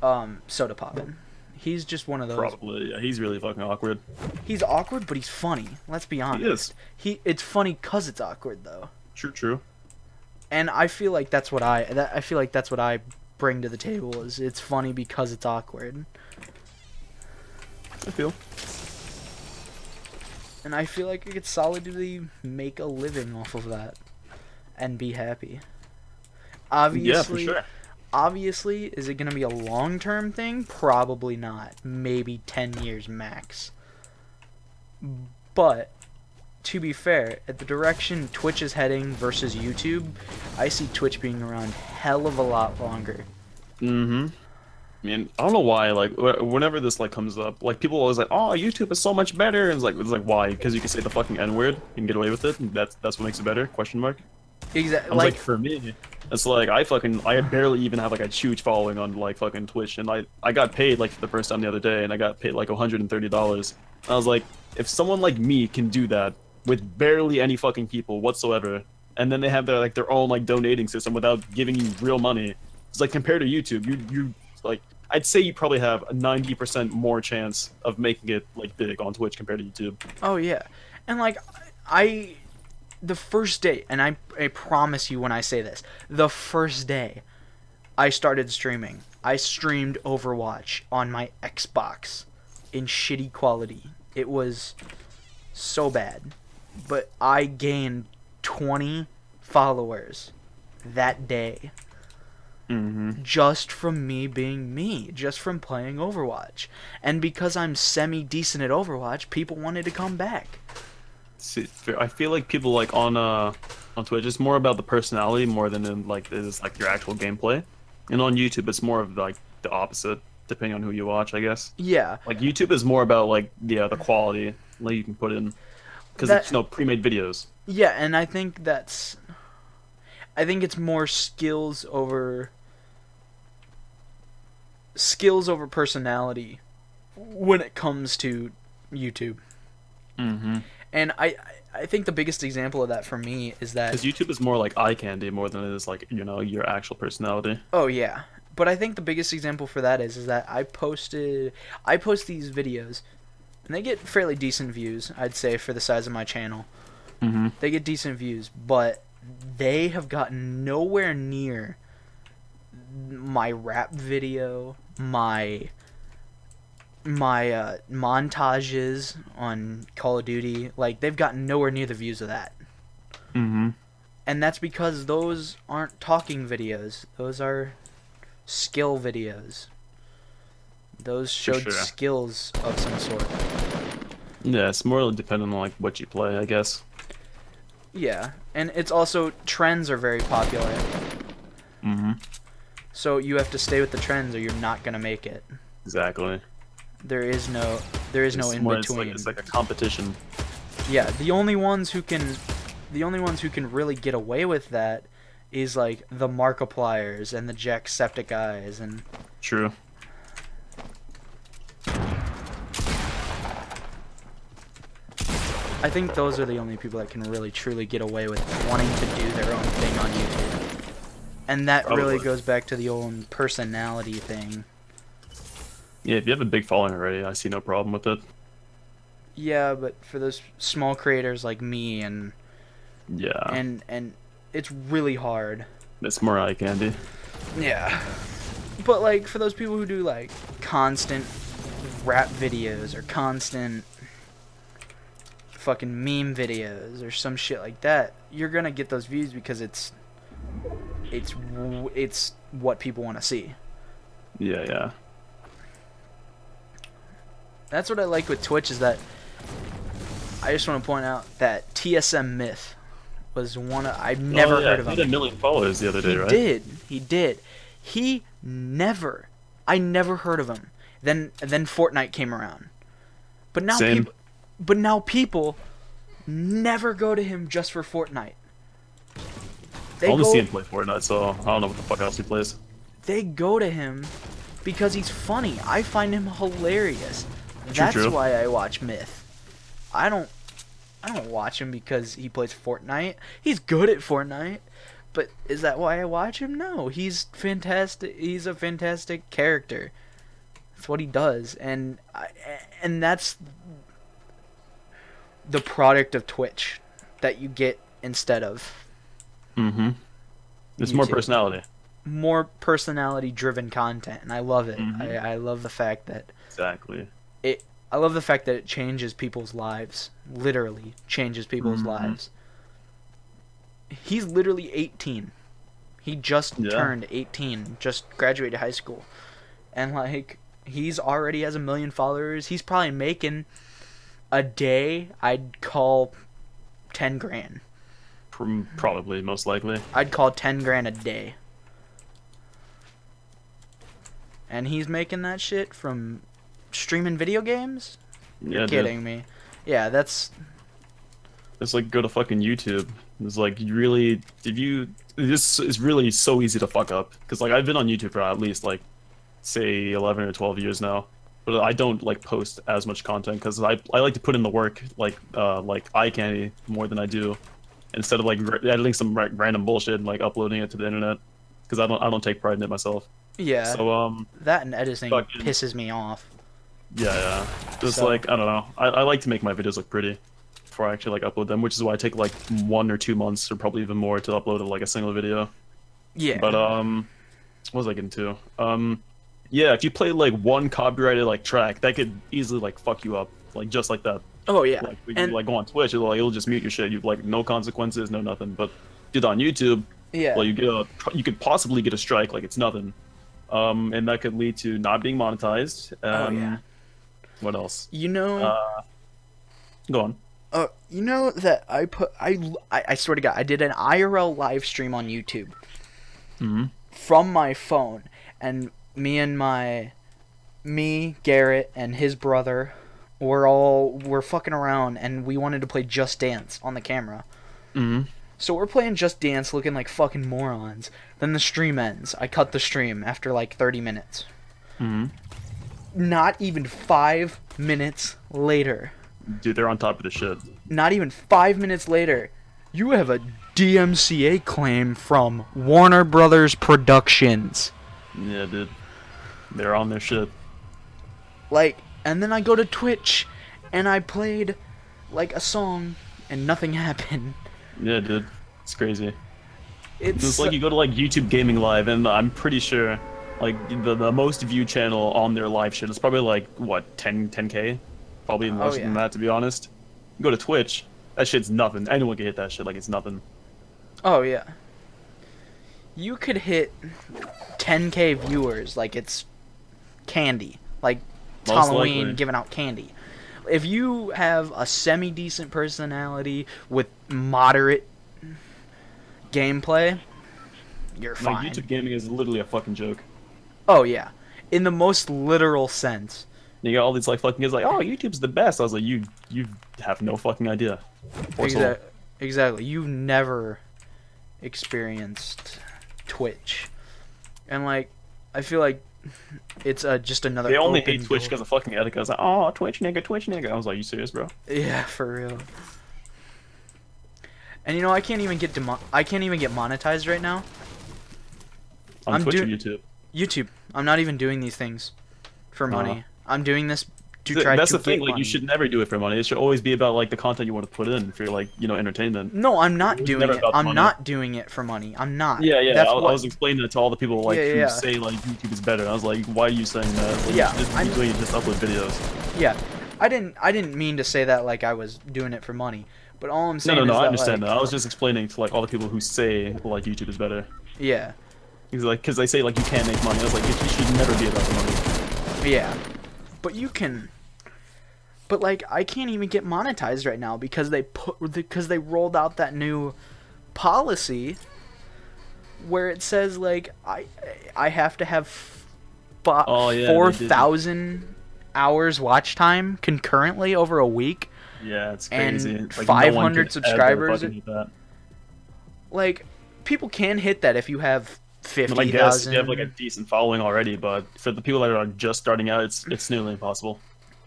Soda Poppin'. He's just one of those. Probably, yeah. He's really fucking awkward. He's awkward, but he's funny. Let's be honest. He is. It's funny because it's awkward, though. True. And I feel like that's what I bring to the table. Is it's funny because it's awkward. I feel. And I feel like I could solidly make a living off of that, and be happy. Obviously. Yeah, for sure. Obviously, is it going to be a long-term thing? Probably not. Maybe 10 years max. But, to be fair, at the direction Twitch is heading versus YouTube, I see Twitch being around hell of a lot longer. I mean, I don't know why, like, whenever this, like, comes up, like, people are always like, oh, YouTube is so much better, and it's like, why? Because you can say the fucking N-word, you can get away with it, and that's what makes it better, question mark? Exactly. Like, for me, it's like, I barely even have, like, a huge following on, like, fucking Twitch, and I got paid, like, for the first time the other day, and I got paid, like, $130. I was like, if someone like me can do that with barely any fucking people whatsoever, and then they have their own, like, donating system without giving you real money, it's like, compared to YouTube, you like, I'd say you probably have a 90% more chance of making it, like, big on Twitch compared to YouTube. Oh, yeah. And, like, the first day, and I promise you when I say this, the first day I started streaming, I streamed Overwatch on my Xbox in shitty quality. It was so bad. But I gained 20 followers that day. Just from me being me, just from playing Overwatch. And because I'm semi-decent at Overwatch, people wanted to come back. See, I feel like people like on Twitch, it's more about the personality more than it is like your actual gameplay. And on YouTube, it's more of like the opposite, depending on who you watch, I guess. Yeah. Like YouTube is more about like the quality like you can put in, because it's pre-made videos. Yeah, and I think it's more skills over personality when it comes to YouTube. And I think the biggest example of that for me is that... Because YouTube is more like eye candy more than it is like, your actual personality. Oh, yeah. But I think the biggest example for that is that I post these videos, and they get fairly decent views, I'd say, for the size of my channel. Mm-hmm. They get decent views, but they have gotten nowhere near my rap video, my montages on Call of Duty. Like, they've gotten nowhere near the views of that. Mm-hmm. And that's because those aren't talking videos. Those are skill videos. Those showed skills of some sort. Yeah, it's more dependent on like what you play, I guess. Yeah, and it's also trends are very popular. Mm-hmm. So you have to stay with the trends, or you're not gonna make it. Exactly. There is no in between. It's like a competition. Yeah, the only ones who can really get away with that is like the Markipliers and the Jacksepticeye's and. True. I think those are the only people that can really truly get away with wanting to do their own thing on YouTube. And that really goes back to the old personality thing. Yeah, if you have a big following already, I see no problem with it. Yeah, but for those small creators like me and it's really hard. It's more eye candy. Yeah. But like for those people who do like constant rap videos or constant fucking meme videos or some shit like that, you're gonna get those views because it's what people want to see. Yeah. That's what I like with Twitch, is that I just want to point out that TSM Myth was one of, I've never heard of him. He had 1 million followers the other day, right? He did. I never heard of him. Then Fortnite came around. But now people never go to him just for Fortnite. I only see him play Fortnite, so I don't know what the fuck else he plays. They go to him because he's funny. I find him hilarious. That's why I watch Myth. I don't watch him because he plays Fortnite. He's good at Fortnite. But is that why I watch him? No. He's fantastic. He's a fantastic character. That's what he does. And that's the product of Twitch that you get instead of Mm-hmm. It's YouTube. more personality. More personality-driven content, and I love it. Mm-hmm. I love the fact that Exactly. I love the fact that it changes people's lives. Literally changes people's lives. He's literally 18. He just turned 18. Just graduated high school. And like he's already has 1 million followers. He's probably making a day, I'd call 10 grand. Probably, most likely. I'd call 10 grand a day. And he's making that shit from streaming video games? You're kidding me. Yeah, that's... It's like, go to fucking YouTube. It's like, this is really so easy to fuck up. Because, like, I've been on YouTube for at least, like, say, 11 or 12 years now. But I don't, like, post as much content, because I like to put in the work, like eye candy more than I do. Instead of, like, editing some random bullshit and, like, uploading it to the internet. Because I don't take pride in it myself. Yeah. So, that and editing pisses me off. Yeah. Just like, I don't know. I like to make my videos look pretty before I actually like upload them, which is why I take like 1 or 2 months or probably even more to upload like a single video. Yeah. But what was I getting to? Yeah, if you play like one copyrighted like track, that could easily like fuck you up, like just like that. Oh yeah. Like when you like go on Twitch, it'll just mute your shit. You've like no consequences, no nothing. But did on YouTube, well, you could possibly get a strike, like it's nothing. And that could lead to not being monetized. Oh yeah. What else? You know. Go on. You know that I swear to God, I did an IRL live stream on YouTube. From my phone, and me, Garrett, and his brother were fucking around, and we wanted to play Just Dance on the camera. So we're playing Just Dance looking like fucking morons. Then the stream ends. I cut the stream after like 30 minutes. Not even 5 minutes later. Dude, they're on top of the shit. Not even 5 minutes later, you have a DMCA claim from Warner Brothers Productions. Yeah, dude. They're on their shit. Like, and then I go to Twitch, and I played, like, a song, and nothing happened. Yeah, dude. It's crazy. It's like you go to like YouTube Gaming Live, and I'm pretty sure like the most viewed channel on their live shit is probably like what 10k, probably less than that, to be honest. You go to Twitch, that shit's nothing. Anyone can hit that shit like it's nothing. Oh yeah. You could hit 10k viewers like it's candy, like it's Most Halloween likely. giving out candy. If you have a semi-decent personality with moderate gameplay, you're fine. Like YouTube Gaming is literally a fucking joke. Oh yeah, in the most literal sense. You got all these like fucking kids like, oh, YouTube's the best. I was like, you have no fucking idea. Exactly. You've never experienced Twitch, and like, I feel like it's just another. They only open hate Twitch door. because of fucking Etika. I was like, oh, Twitch nigga, Twitch nigga. I was like, you serious, bro? Yeah, for real. And you know, I can't even get monetized right now. On Twitch or YouTube? YouTube. I'm not even doing these things for money. I'm doing this to try That's to the thing. get Like, money. you should never do it for money. It should always be about like the content you want to put in for like entertainment. No, I'm not doing never it. about I'm money. not doing it for money. I'm not. Yeah, yeah. That's I what- was explaining that to all the people like Yeah, who yeah. say like YouTube is better. I was like, why are you saying that? Like, Yeah, you just, I'm- you just upload videos. Yeah, I didn't mean to say that like I was doing it for money. But all I'm saying No, is that, I understand like, that. I was just explaining to like all the people who say like YouTube is better. Yeah. Because they say like you can't make money. I was like, it should never be about the money. Yeah. But you can. But like, I can't even get monetized right now because they rolled out that new policy where it says like I have to have Oh, yeah, they did. 4,000 hours watch time concurrently over a week. Yeah, it's And crazy. Like, no one 500 could subscribers. ever fucking hit that. Like, people can hit that if you have I 50,000. mean, I guess you have like a decent following already, but for the people that are just starting out, it's nearly impossible.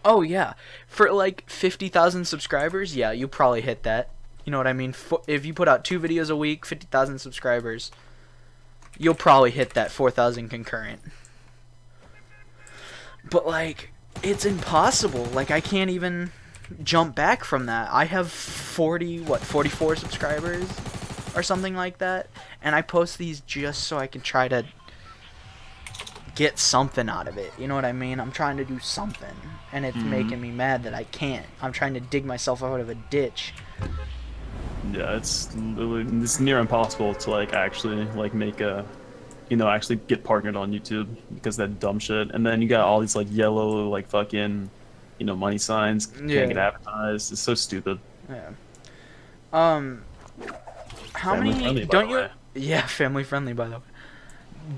Oh yeah, for like 50,000 subscribers, yeah, you probably hit that. You know what I mean? If you put out 2 videos a week, 50,000 subscribers, you'll probably hit that 4,000 concurrent. But like, it's impossible. Like, I can't even jump back from that. I have 44 subscribers or something like that, and I post these just so I can try to get something out of it. You know what I mean? I'm trying to do something, and it's making me mad that I can't. I'm trying to dig myself out of a ditch. Yeah, it's near impossible to like actually like make a, actually get partnered on YouTube because of that dumb shit. And then you got all these like yellow like fucking, money signs can't Yeah. get advertised. It's so stupid. Yeah. How Family many? friendly, by Don't the you? way. Yeah, family friendly, by the way.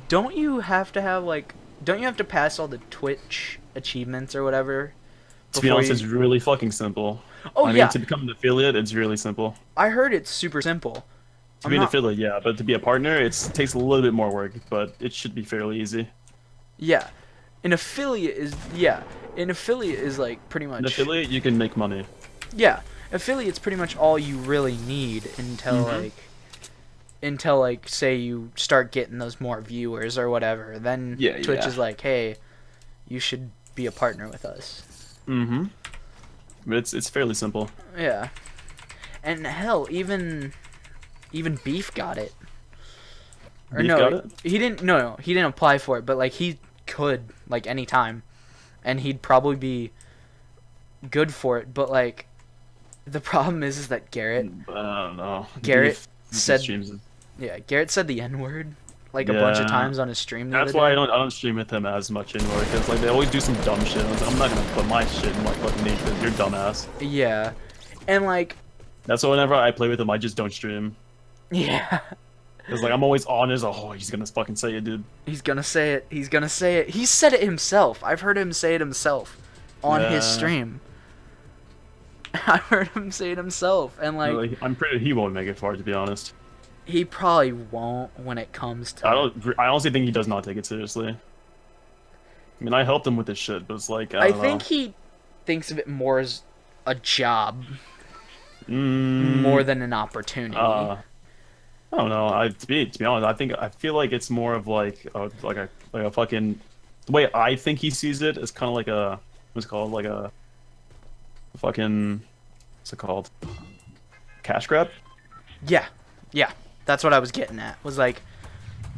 Don't you have to have like? Don't you have to pass all the Twitch achievements or whatever? To be before honest, you- it's really fucking simple. Oh I yeah, mean, to become an affiliate, it's really simple. I heard it's super simple. To be an affiliate, yeah, but to be a partner, it takes a little bit more work, but it should be fairly easy. Yeah, an affiliate is like pretty much. An affiliate, you can make money. Yeah, affiliate's pretty much all you really need until like say you start getting those more viewers or whatever. Then Yeah, Twitch yeah. is like, hey, you should be a partner with us. Mm-hmm. But it's fairly simple. Yeah, and hell, even Beef got it. Or Beef no, got it? he didn't. No, he didn't apply for it, but like he could like any time, and he'd probably be good for it. But like, the problem is that Garrett, I don't know. Garrett Beef said- streams. Garrett said the N word like a bunch of Yeah. times on his stream. That's why I don't stream with him as much anymore, because like they always do some dumb shit. I was like, I'm not gonna put my shit in like fucking Nate because you're dumbass. Yeah, and like, That's why whenever I play with him, I just don't stream. yeah, Cause like I'm always on as he's gonna fucking say it, dude. he's gonna say it. He's gonna say it. He said it himself. I've heard him say it himself on his Yeah. stream. I heard him say it himself, and like, I'm pretty. He won't make it far, to be honest. he probably won't when it comes to. I honestly think he does not take it seriously. I mean, I helped him with this shit, but it's like I I don't think know. he thinks of it more as a job Mm, more than an opportunity. I don't know. To be honest, I feel like it's more of like a fucking the way I think he sees it is kind of like a what's it called like a fucking what's it called cash grab. Yeah, yeah, that's what I was getting at. Was like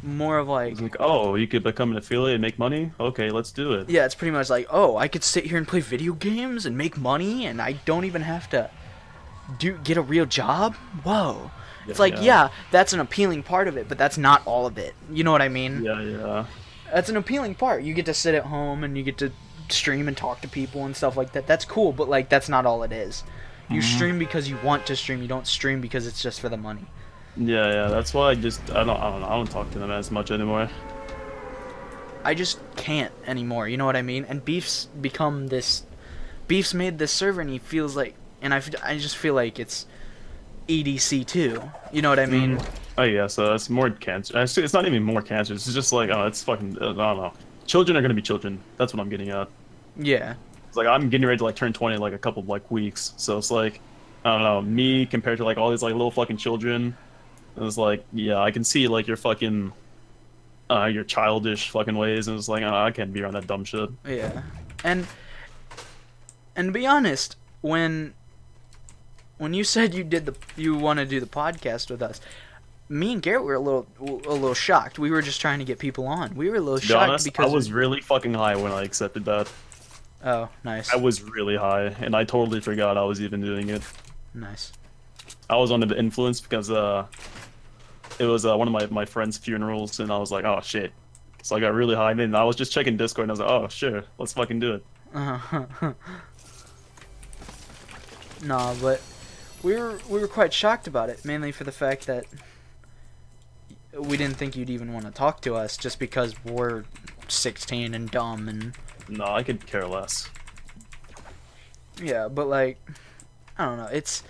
more of like, It's like, oh, you could become an affiliate and make money. Okay, let's do it. yeah, it's pretty much like, oh, I could sit here and play video games and make money, and I don't even have to get a real job. Whoa. It's like, yeah, that's an appealing part of it, but that's not all of it. You know what I mean? Yeah, yeah. That's an appealing part. You get to sit at home and you get to stream and talk to people and stuff like that. That's cool, but like that's not all it is. You stream because you want to stream. You don't stream because it's just for the money. Yeah, yeah. That's why I don't know. I don't talk to them as much anymore. I just can't anymore. You know what I mean? And Beef's become this. Beef's made this server, and he feels like, and I just feel like it's EDC too. You know what I mean? Oh yeah, so it's more cancer. It's not even more cancer. It's just like, oh, it's fucking. I don't know. Children are gonna be children. That's what I'm getting at. Yeah. It's like I'm getting ready to like turn 20 in like a couple of like weeks. So it's like, I don't know, me compared to like all these like little fucking children. It's like, yeah, I can see like your fucking, your childish fucking ways, and it's like, I can't be around that dumb shit. Yeah. And to be honest, when you said you want to do the podcast with us, me and Garrett were a little shocked. We were just trying to get people on. We were a little To be shocked honest, because I was really fucking high when I accepted that. Oh, nice. I was really high, and I totally forgot I was even doing it. Nice. I was under the influence because it was one of my friend's funerals, and I was like, oh shit. So I got really high, and then I was just checking Discord, and I was like, oh sure, let's fucking do it. Nah, but we were quite shocked about it, mainly for the fact that we didn't think you'd even want to talk to us, just because we're 16 and dumb and. No, I could care less. Yeah, but like, I don't know. It's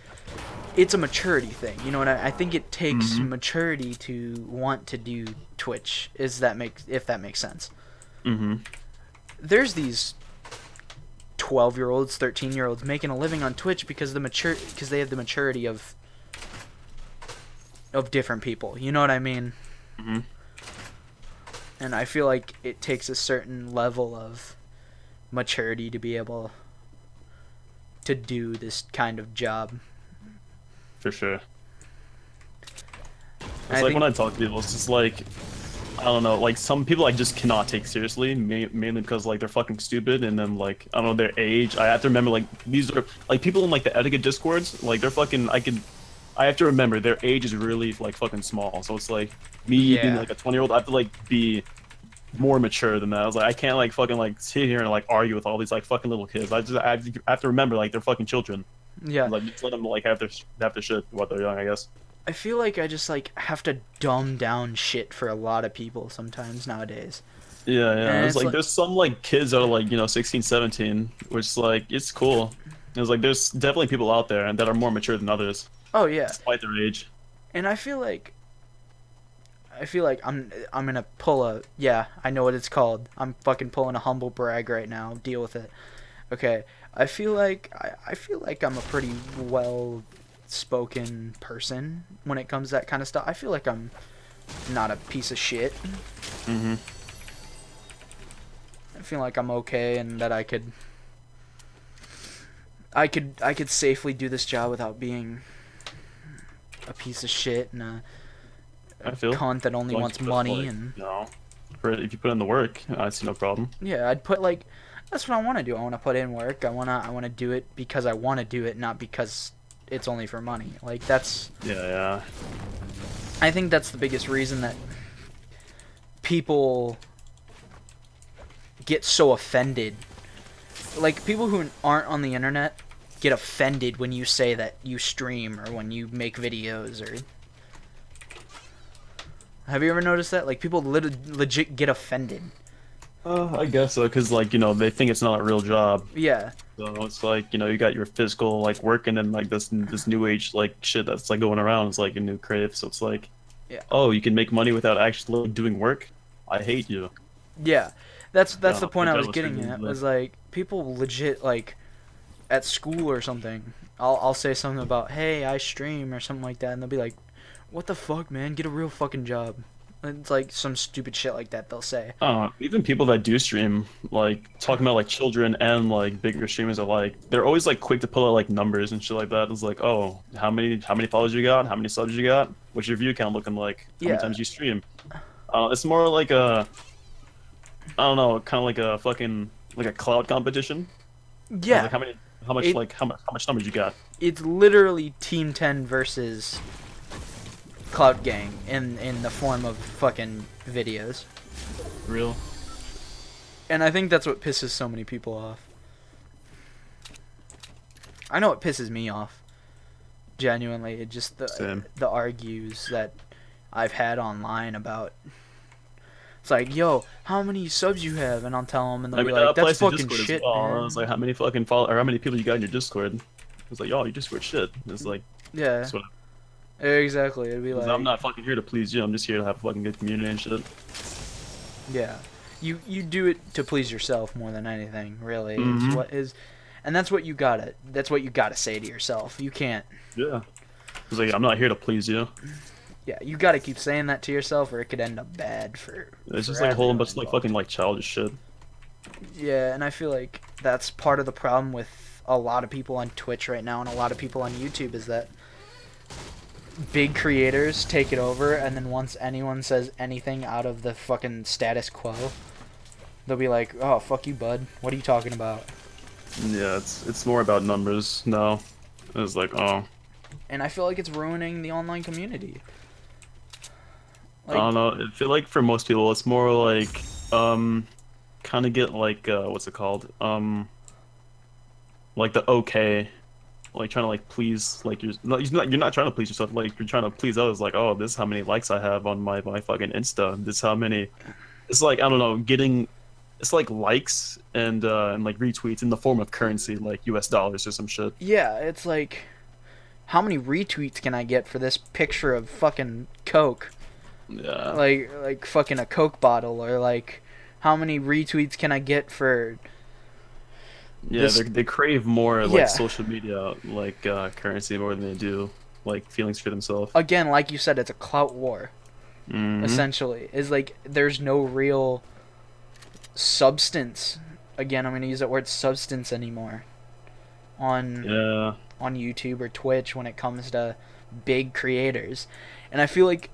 a maturity thing. You know what I think it takes maturity to want to do Twitch. If that makes sense. There's these 12-year-olds, 13-year-olds making a living on Twitch because they have the maturity of different people. You know what I mean? And I feel like it takes a certain level of maturity to be able to do this kind of job. For sure. It's like when I talk to people, it's just like, I don't know, like some people I just cannot take seriously, mainly because like they're fucking stupid, and then like, I don't know, their age. I have to remember like these are like people in like the etiquette discords, like they're fucking, I have to remember their age is really like fucking small. So it's like me being like a 20-year-old, I have to like be more mature than that. I was like, I can't like fucking like sit here and like argue with all these like fucking little kids. I have to remember like they're fucking children. Yeah. Like just let them like have their shit while they're young, I guess. I feel like I just like have to dumb down shit for a lot of people sometimes nowadays. Yeah, yeah. And It's like there's some like kids that are like, 16, 17, which like it's cool. It's like there's definitely people out there that are more mature than others. Oh yeah. Despite their age. And I feel like I'm gonna pull a, yeah, I know what it's called. I'm fucking pulling a humble brag right now. Deal with it. Okay. I feel like I'm a pretty well spoken person when it comes to that kind of stuff. I feel like I'm not a piece of shit. I feel like I'm okay, and that I could safely do this job without being a piece of shit and a cunt that only wants money. And if you put in the work, I see no problem. Yeah, I'd put like, that's what I want to do. I want to put in work. I want to do it because I want to do it, not because it's only for money. Like that's. Yeah. I think that's the biggest reason that people get so offended. Like people who aren't on the internet get offended when you say that you stream or when you make videos or. Have you ever noticed that? Like people legit get offended. I guess so, because like they think it's not a real job. Yeah. So it's like you got your physical like work, and then like this new age like shit that's like going around. It's like a new crave. So it's like, oh, you can make money without actually doing work. I hate you. Yeah, that's the point I was getting at. Was like people legit like at school or something. I'll say something about, hey, I stream or something like that, and they'll be like, what the fuck, man? Get a real fucking job. It's like some stupid shit like that they'll say. Even people that do stream, like talking about like children and like bigger streamers alike, they're always like quick to pull out like numbers and shit like that. It's like, oh, how many followers you got? How many subs you got? What's your view count looking like? How many times you stream? It's more like a, I don't know, kind of like a fucking like a cloud competition. Yeah. Like how much numbers you got? It's literally Team 10 versus Cloud Gang in the form of fucking videos. Real. And I think that's what pisses so many people off. I know it pisses me off. Genuinely, it just the argues that I've had online about. It's like, yo, how many subs you have? And I'll tell them, and they'll be like, that's fucking shit, man. I was like, how many fucking or how many people you got in your Discord? I was like, yo, your Discord shit. It's like, yeah. Exactly. It'd be like, I'm not fucking here to please you. I'm just here to have a fucking good community and shit. Yeah, you do it to please yourself more than anything, really. Mm-hmm. It's what is, and that's what you gotta say to yourself. You can't. Yeah. It's like, I'm not here to please you. Yeah, you gotta keep saying that to yourself, or it could end up bad for. It's just like a whole bunch of like fucking like childish shit. Yeah, and I feel like that's part of the problem with a lot of people on Twitch right now and a lot of people on YouTube is that big creators take it over, and then once anyone says anything out of the fucking status quo, they'll be like, oh, fuck you, bud. What are you talking about? Yeah, it's more about numbers now. It's like, oh. And I feel like it's ruining the online community. Like, I don't know. I feel like for most people, it's more like, kind of get like, what's it called? Like the okay. Like trying to like please, like you're not trying to please yourself, like you're trying to please others. Like, oh, this is how many likes I have on my fucking Insta. This is how many. It's like, I don't know, getting, it's like likes and like retweets in the form of currency, like US dollars or some shit. Yeah, it's like, how many retweets can I get for this picture of fucking Coke? Yeah. Like fucking a Coke bottle, or like, how many retweets can I get for? Yeah, they crave more like social media like currency more than they do like feelings for themselves. Again, like you said, it's a clout war. Mm-hmm. Essentially, is like there's no real substance. Again, I'm gonna use that word substance anymore. On YouTube or Twitch when it comes to big creators, and I feel like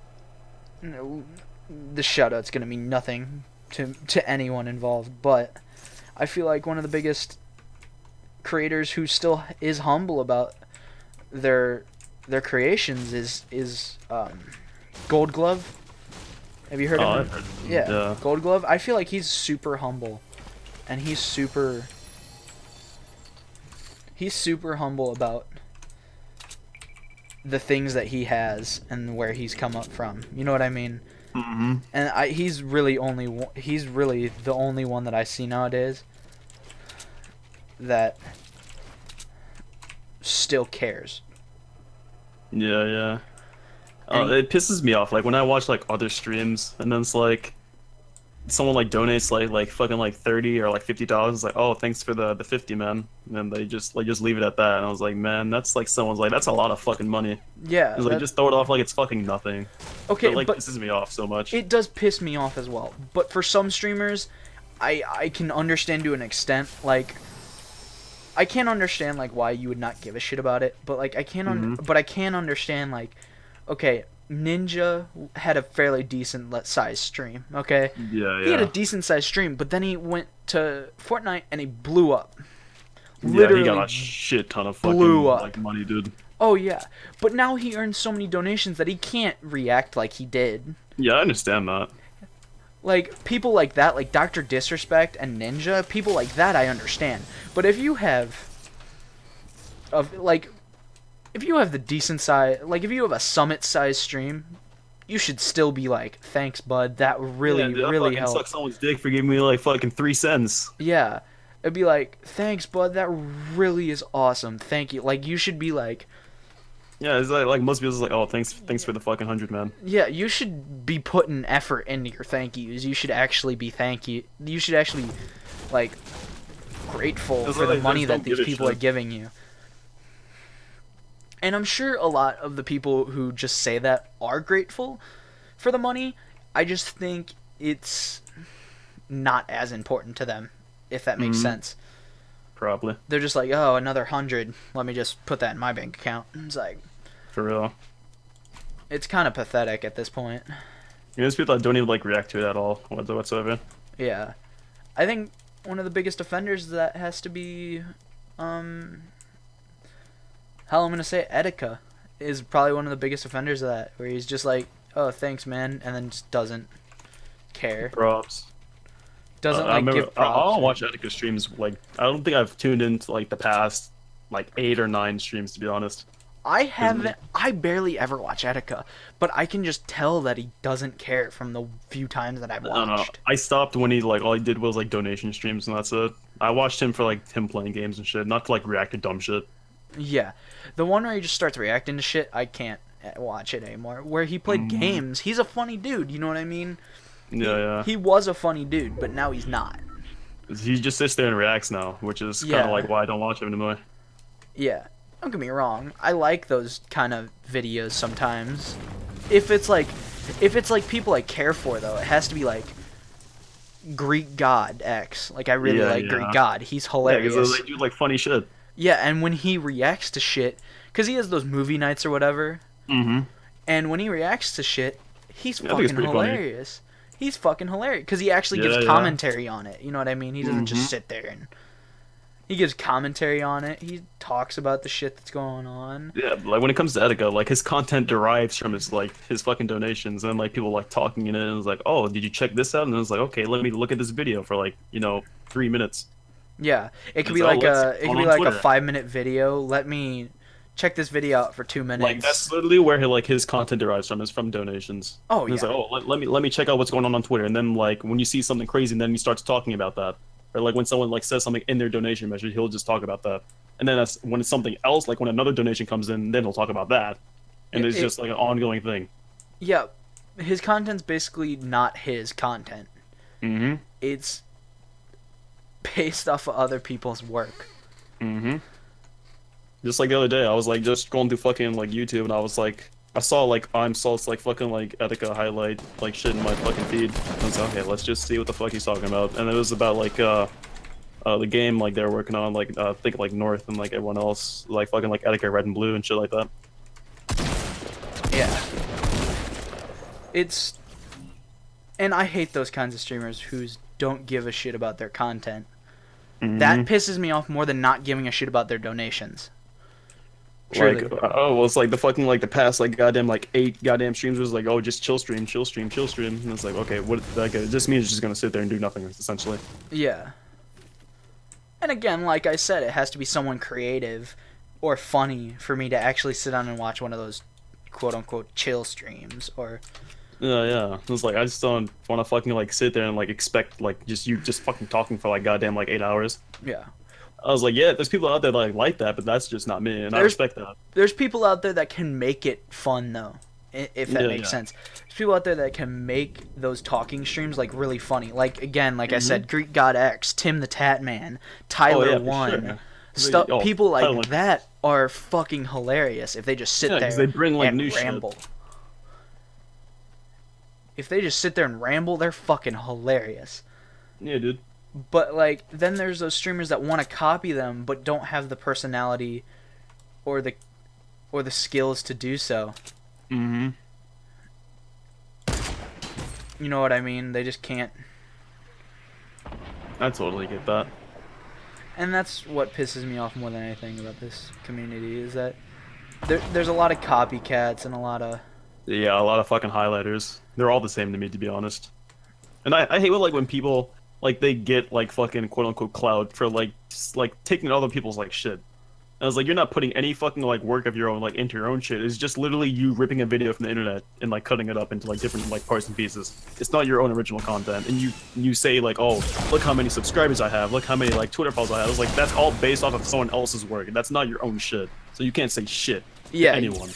the shout-out's gonna mean nothing to anyone involved, but I feel like one of the biggest creators who still is humble about their creations is Gold Glove. Have you heard of him? I've heard of him. Yeah, Gold Glove. I feel like he's super humble, and he's super humble about the things that he has and where he's come up from. You know what I mean? Mm-hmm. And he's really the only one that I see nowadays that still cares. Yeah. It pisses me off, like when I watch like other streams and then it's like someone like donates like fucking like $30 or like $50. It's like, oh, thanks for the 50, man. And then they just leave it at that. And I was like, man, that's like someone's like, that's a lot of fucking money. Yeah. It's like, just throw it off like it's fucking nothing. Okay, but pisses me off so much. It does piss me off as well. But for some streamers, I can understand to an extent. Like, I can't understand like why you would not give a shit about it. But like I can understand like, okay, Ninja had a fairly decent sized stream, okay? Yeah. He had a decent sized stream, but then he went to Fortnite and he blew up. Literally, he got a shit ton of fucking like money, dude. Oh yeah, but now he earns so many donations that he can't react like he did. Yeah, I understand that. Like people like that, like Dr. Disrespect and Ninja, people like that I understand. But if you have if you have the decent size, like if you have a summit size stream, you should still be like, thanks, bud. That really helped. Suck someone's dick for giving me like fucking 3 cents. Yeah, it'd be like, thanks, bud. That really is awesome. Thank you. Like you should be like. Yeah, it's like most people's like, oh, thanks for the fucking 100, man. Yeah, you should be putting effort into your thank yous. You should actually be You should actually like grateful for the money that these people are giving you. And I'm sure a lot of the people who just say that are grateful for the money. I just think it's not as important to them, if that makes sense. Probably. They're just like, oh, another 100. Let me just put that in my bank account. It's like, for real. It's kind of pathetic at this point. There's people that don't even like react to it at all whatsoever. Yeah, I think one of the biggest offenders of that has to be, how I'm gonna say it, Etika is probably one of the biggest offenders of that, where he's just like, oh, thanks, man, and then just doesn't care. Props. Doesn't give props. I'll watch Etika streams. Like, I don't think I've tuned into like the past like 8 or 9 streams, to be honest. I barely ever watch Etika, but I can just tell that he doesn't care from the few times that I've watched. I don't know. I stopped when he like all he did was like donation streams, and that's it. I watched him for like him playing games and shit, not to like react to dumb shit. Yeah, the one where he just starts reacting to shit, I can't watch it anymore. Where he played games, he's a funny dude. You know what I mean? Yeah. He was a funny dude, but now he's not. He just sits there and reacts now, which is kind of like why I don't watch him anymore. Yeah. Don't get me wrong. I like those kind of videos sometimes. If it's like people I care for, though, it has to be like Greek God X. Like, I really like Greek God. He's hilarious. Yeah, because they do like funny shit. Yeah, and when he reacts to shit, because he has those movie nights or whatever. And when he reacts to shit, he's fucking hilarious. Funny. He's fucking hilarious because he actually gives commentary on it. You know what I mean? He doesn't just sit there and. He gives commentary on it. He talks about the shit that's going on. Yeah, like when it comes to Etika, like his content derives from his fucking donations, and like people like talking in it, and it's like, oh, did you check this out? And it's like, okay, let me look at this video for like 3 minutes. Yeah, it could be like a 5-minute video. Let me check this video out for 2 minutes. Like that's literally where his content derives from, is from donations. Oh and it's like, oh, let me check out what's going on Twitter, and then like when you see something crazy, and then he starts talking about that. Or like when someone like says something in their donation message, he'll just talk about that. And then that's when it's something else, like when another donation comes in, then he'll talk about that. And it's just like an ongoing thing. Yeah, his content's basically not his content. It's based off of other people's work. Just like the other day, I was like just going through fucking like YouTube, and I was like, I saw like like fucking like Etika highlight like shit in my fucking feed. And I was like, okay, let's just see what the fuck he's talking about. And it was about like the game like they're working on, like I think like North and like everyone else, like fucking like Etika Red and Blue and shit like that. Yeah. And I hate those kinds of streamers who don't give a shit about their content. That pisses me off more than not giving a shit about their donations. Truly. Like, well, it's like the fucking like the past like goddamn like 8 goddamn streams was like, oh, just chill stream, and it's like, okay, what like it just means it's just gonna sit there and do nothing essentially. Yeah. And again, like I said, it has to be someone creative or funny for me to actually sit down and watch one of those quote unquote chill streams or. Yeah. It's like I just don't want to fucking like sit there and like expect like you just fucking talking for like goddamn like 8 hours. Yeah. I was like, yeah, there's people out there that like that, but that's just not me, and I respect that. There's people out there that can make it fun, though, if that makes sense. There's people out there that can make those talking streams, like, really funny. Like, again, like I said, Greek God X, Tim the Tat Man, Tyler One. Sure. People like that are fucking hilarious if they just sit there they bring, like, and new ramble. Shit. If they just sit there and ramble, they're fucking hilarious. Yeah, dude. But, like, then there's those streamers that want to copy them but don't have the personality or the skills to do so. You know what I mean? They just can't. I totally get that. And that's what pisses me off more than anything about this community, is that there's a lot of copycats and a lot of... Yeah, a lot of fucking highlighters. They're all the same to me, to be honest. And I hate when people... like they get like fucking quote unquote clout for like taking other people's like shit. And I was like, you're not putting any fucking like work of your own like into your own shit. It's just literally you ripping a video from the internet and like cutting it up into like different like parts and pieces. It's not your own original content. And you say like, oh, look how many subscribers I have, look how many like Twitter followers I have. I was like, that's all based off of someone else's work. That's not your own shit. So you can't say shit to anyone.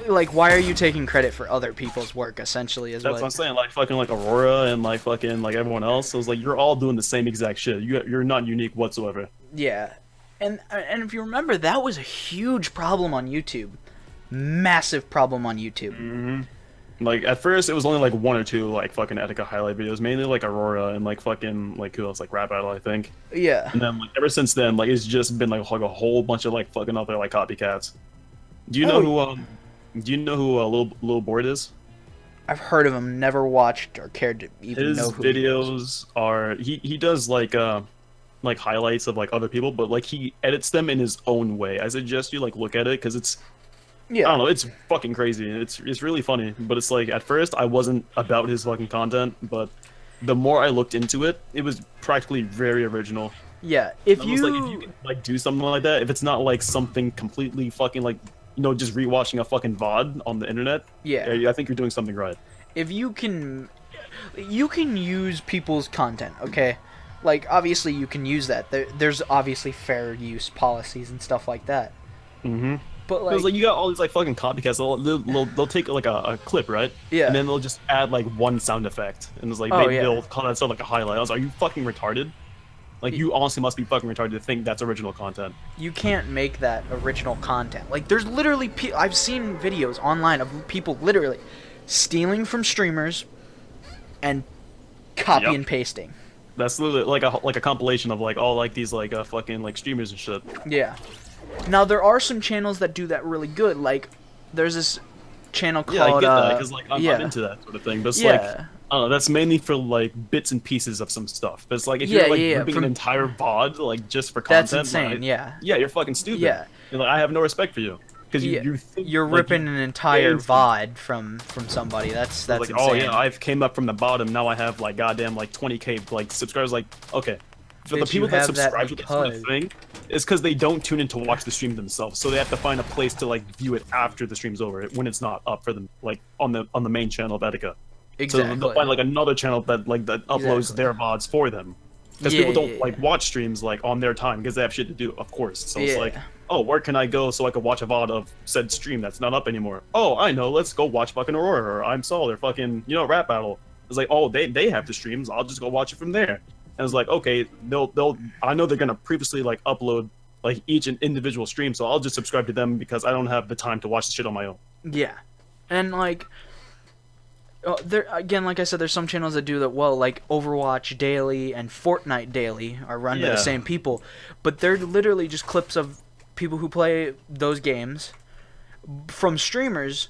Like, why are you taking credit for other people's work, essentially, is That's what I'm saying. Like, fucking, like, Aurora and, like, fucking, like, everyone else. So it's like, you're all doing the same exact shit. You're not unique whatsoever. Yeah. And if you remember, that was a huge problem on YouTube. massive problem on YouTube. Mm-hmm. Like at first, it was only like one or two like fucking Etika highlight videos, mainly like Aurora and like fucking like who else, like Rap Battle, I think. Yeah. And then like ever since then, like it's just been like a whole bunch of like fucking other like copycats. Do you know who Lil Board is? I've heard of him, never watched or cared to even know who His videos are he does like highlights of like other people, but like he edits them in his own way. I suggest you like look at it because it's I don't know, it's fucking crazy. It's really funny, but it's like at first I wasn't about his fucking content, but the more I looked into it, it was practically very original. Yeah, if you can like do something like that, if it's not like something completely fucking like just rewatching a fucking VOD on the internet, I think you're doing something right. If you can use people's content, okay? Like obviously you can use that. There's obviously fair use policies and stuff like that. Mm-hmm. But like you got all these like fucking copycats. They'll take like a clip, right? Yeah. And then they'll just add like one sound effect, and it's like they'll call that stuff like a highlight. I was like, are you fucking retarded? Like you honestly must be fucking retarded to think that's original content. You can't make that original content. Like there's literally I've seen videos online of people literally stealing from streamers and copy and pasting. That's literally like a compilation of like all like these like fucking like streamers and shit. Yeah. Now there are some channels that do that really good. Like there's this channel called I get that because like I'm into that sort of thing. But it's like I don't know, that's mainly for like bits and pieces of some stuff. But it's like if you're like ripping an entire VOD like just for content, that's insane. Yeah, you're fucking stupid. Yeah. You're like, I have no respect for you. Because you're ripping an entire VOD from somebody. That's like, insane. oh yeah, I've came up from the bottom. Now I have like goddamn like 20K like subscribers. Like okay, for the people that subscribe to this sort of thing, it's because they don't tune in to watch the stream themselves. So they have to find a place to like view it after the stream's over when it's not up for them, like on the main channel of Etika. Exactly. So they'll find like another channel that uploads their VODs for them. Because people don't like watch streams like on their time because they have shit to do, of course. So it's like, oh, where can I go so I can watch a VOD of said stream that's not up anymore? Oh, I know, let's go watch fucking Aurora or I'm Sol or fucking Rap Battle. It's like, oh, they have the streams, I'll just go watch it from there. And it's like, okay, they'll I know they're gonna previously like upload like each an individual stream, so I'll just subscribe to them because I don't have the time to watch the shit on my own. Yeah, and like. There again, like I said, there's some channels that do that well, like Overwatch Daily and Fortnite Daily are run by the same people, but they're literally just clips of people who play those games from streamers,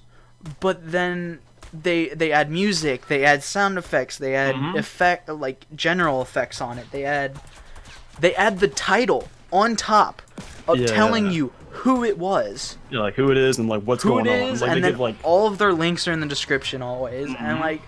but then they add music, they add sound effects, they add like general effects on it. They add the title on top of telling you who it was. Yeah, like who it is and like what's going on. Like, and then give, like, all of their links are in the description always. And like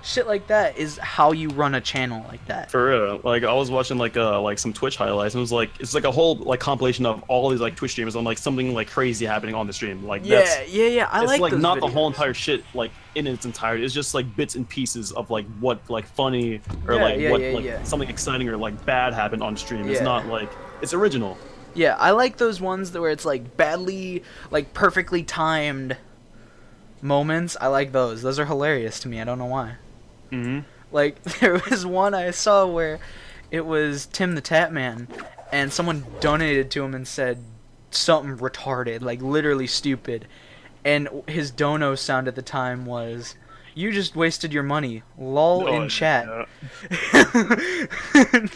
shit like that is how you run a channel like that. For real. Like I was watching like some Twitch highlights and it was like it's like a whole like compilation of all these like Twitch streamers on like something like crazy happening on the stream. Like I like like those not videos. The whole entire shit like in its entirety. It's just like bits and pieces of like what like funny or something exciting or like bad happened on stream. It's not like it's original. Yeah, I like those ones where it's like badly, like perfectly timed moments. I like those. Those are hilarious to me. I don't know why. Like there was one I saw where it was Tim the Tatman, and someone donated to him and said something retarded, like literally stupid, and his dono sound at the time was, "You just wasted your money. Lol in chat."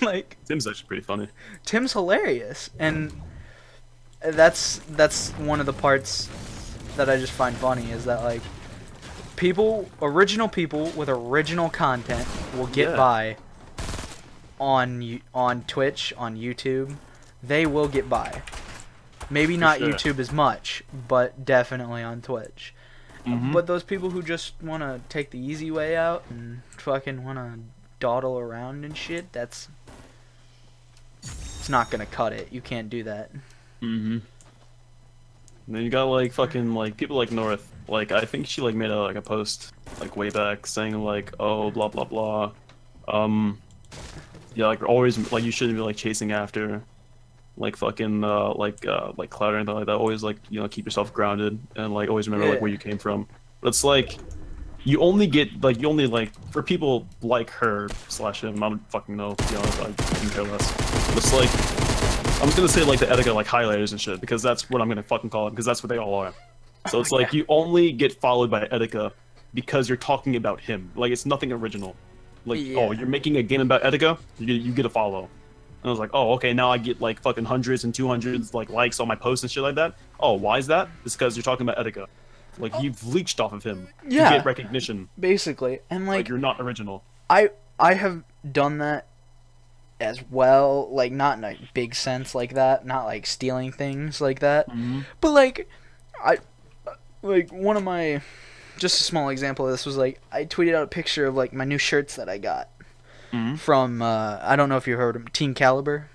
Like Tim's actually pretty funny. Tim's hilarious, and that's one of the parts that I just find funny is that like original people with original content will get by on Twitch, on YouTube. They will get by. Maybe not YouTube as much, but definitely on Twitch. But those people who just want to take the easy way out and fucking want to dawdle around and shit, it's not gonna cut it. You can't do that. And then you got like fucking like people like North. Like I think she like made a post like way back saying like, oh blah blah blah. Yeah, like always like you shouldn't be like chasing after like fucking like clout or anything like that. Always like keep yourself grounded and like always remember like where you came from. But it's like you only for people like her / him, I don't fucking know, to be honest, I couldn't care less. But it's like I'm just gonna say like the Etika like highlighters and shit because that's what I'm gonna fucking call it because that's what they all are. So it's like you only get followed by Etika because you're talking about him. Like it's nothing original. Like oh, you're making a game about Etika, you get a follow. And I was like, oh okay, now I get like fucking hundreds and 200s like likes on my posts and shit like that. Oh, why is that? It's because you're talking about Etika. Like you've leached off of him to get recognition. Basically, and like you're not original. I have done that as well, like not in a big sense like that, not like stealing things like that, but like one of my, just a small example of this was like I tweeted out a picture of like my new shirts that I got from I don't know if you heard of them, Team Caliber.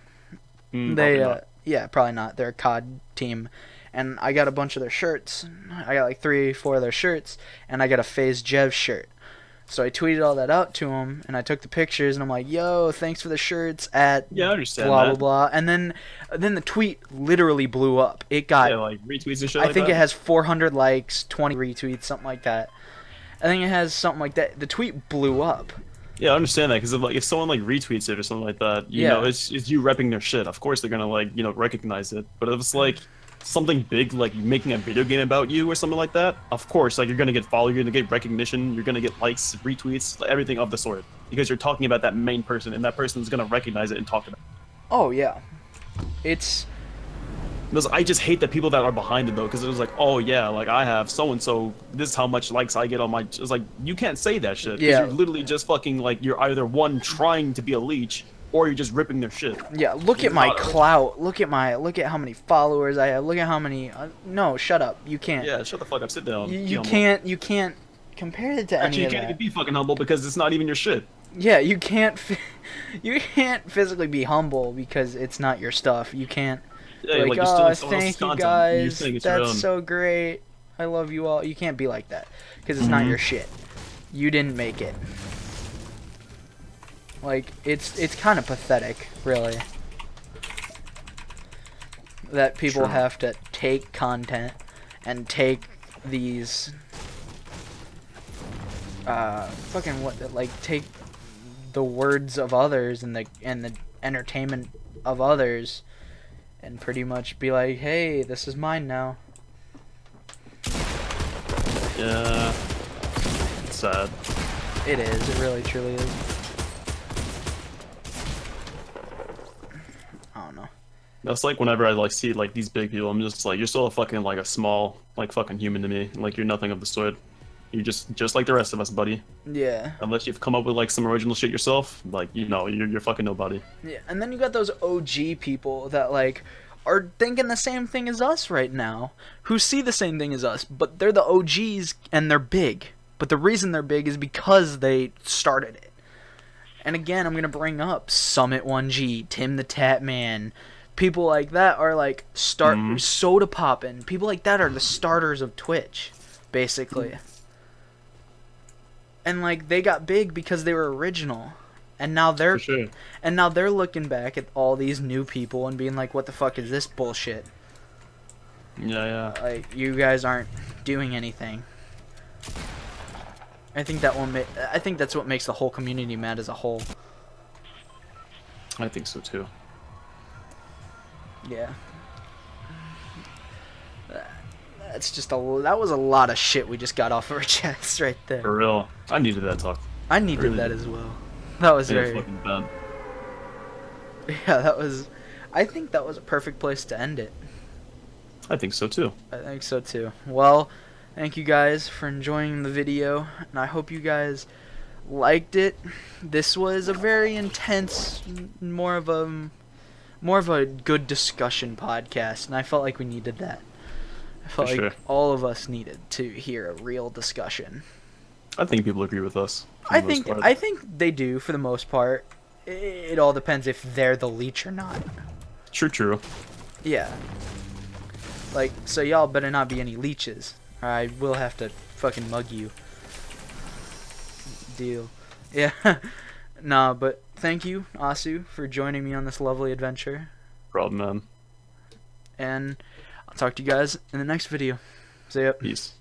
Probably not. They're a COD team, and I got a bunch of their shirts. I got like 3-4 of their shirts, and I got a FaZe Jev shirt. So I tweeted all that out to him, and I took the pictures, and I'm like, "Yo, thanks for the shirts at I understand blah blah blah." And then the tweet literally blew up. It got like retweets and shit. I think it has 400 likes, 20 retweets, something like that. I think it has something like that. The tweet blew up. Yeah, I understand that because if someone like retweets it or something like that, you know, it's you repping their shit. Of course they're gonna like recognize it. But if it's like something big like making a video game about you or something like that, of course like you're gonna get followed, you're gonna get recognition, you're gonna get likes, retweets, everything of the sort, because you're talking about that main person and that person is gonna recognize it and talk about it. Oh yeah, it's because I just hate the people that are behind it though, because it was like, oh yeah, like I have so and so, this is how much likes I get on my. It's like you can't say that shit. Yeah, you're literally just fucking like you're either one trying to be a leech, or you're just ripping their shit. Yeah, look at my clout. Look at how many followers I have. Look at how many. No, shut up. You can't. Yeah, shut the fuck up. Sit down. You can't compare it to any of that. Actually, you can't even be fucking humble because it's not even your shit. Yeah, you can't physically be humble because it's not your stuff. You can't. Yeah, like oh, thank you guys. That's so great. I love you all. You can't be like that because it's not your shit. You didn't make it. Like it's kind of pathetic, really, that people have to take content and take these take the words of others and the entertainment of others and pretty much be like, hey, this is mine now. Yeah, it's sad. It is. It really truly is. That's like whenever I like see like these big people, I'm just like, you're still a fucking like a small like fucking human to me. Like you're nothing of the sort. You're just like the rest of us, buddy. Yeah. Unless you've come up with like some original shit yourself, like you're fucking nobody. Yeah, and then you got those OG people that like are thinking the same thing as us right now, who see the same thing as us, but they're the OGs and they're big. But the reason they're big is because they started it. And again, I'm gonna bring up Summit 1G, Tim the Tat Man. People like that are like soda poppin'. People like that are the starters of Twitch, basically. And like they got big because they were original, and now they're looking back at all these new people and being like, "What the fuck is this bullshit?" Yeah. Like you guys aren't doing anything. I think that's what makes the whole community mad as a whole. I think so too. Yeah. That was a lot of shit we just got off of our chests right there. For real. I needed that talk. I needed that as well. That was very fucking bad. Yeah, I think that was a perfect place to end it. I think so too. I think so too. Well, thank you guys for enjoying the video, and I hope you guys liked it. This was a very intense, more of a good discussion podcast, and I felt like we needed that. I felt like all of us needed to hear a real discussion. I think people agree with us. I think they do for the most part. It all depends if they're the leech or not. True. Yeah. Like, so y'all better not be any leeches, or I will have to fucking mug you. Deal. Yeah. Nah, but thank you, Asu, for joining me on this lovely adventure. Problem, man. And I'll talk to you guys in the next video. See ya. Peace.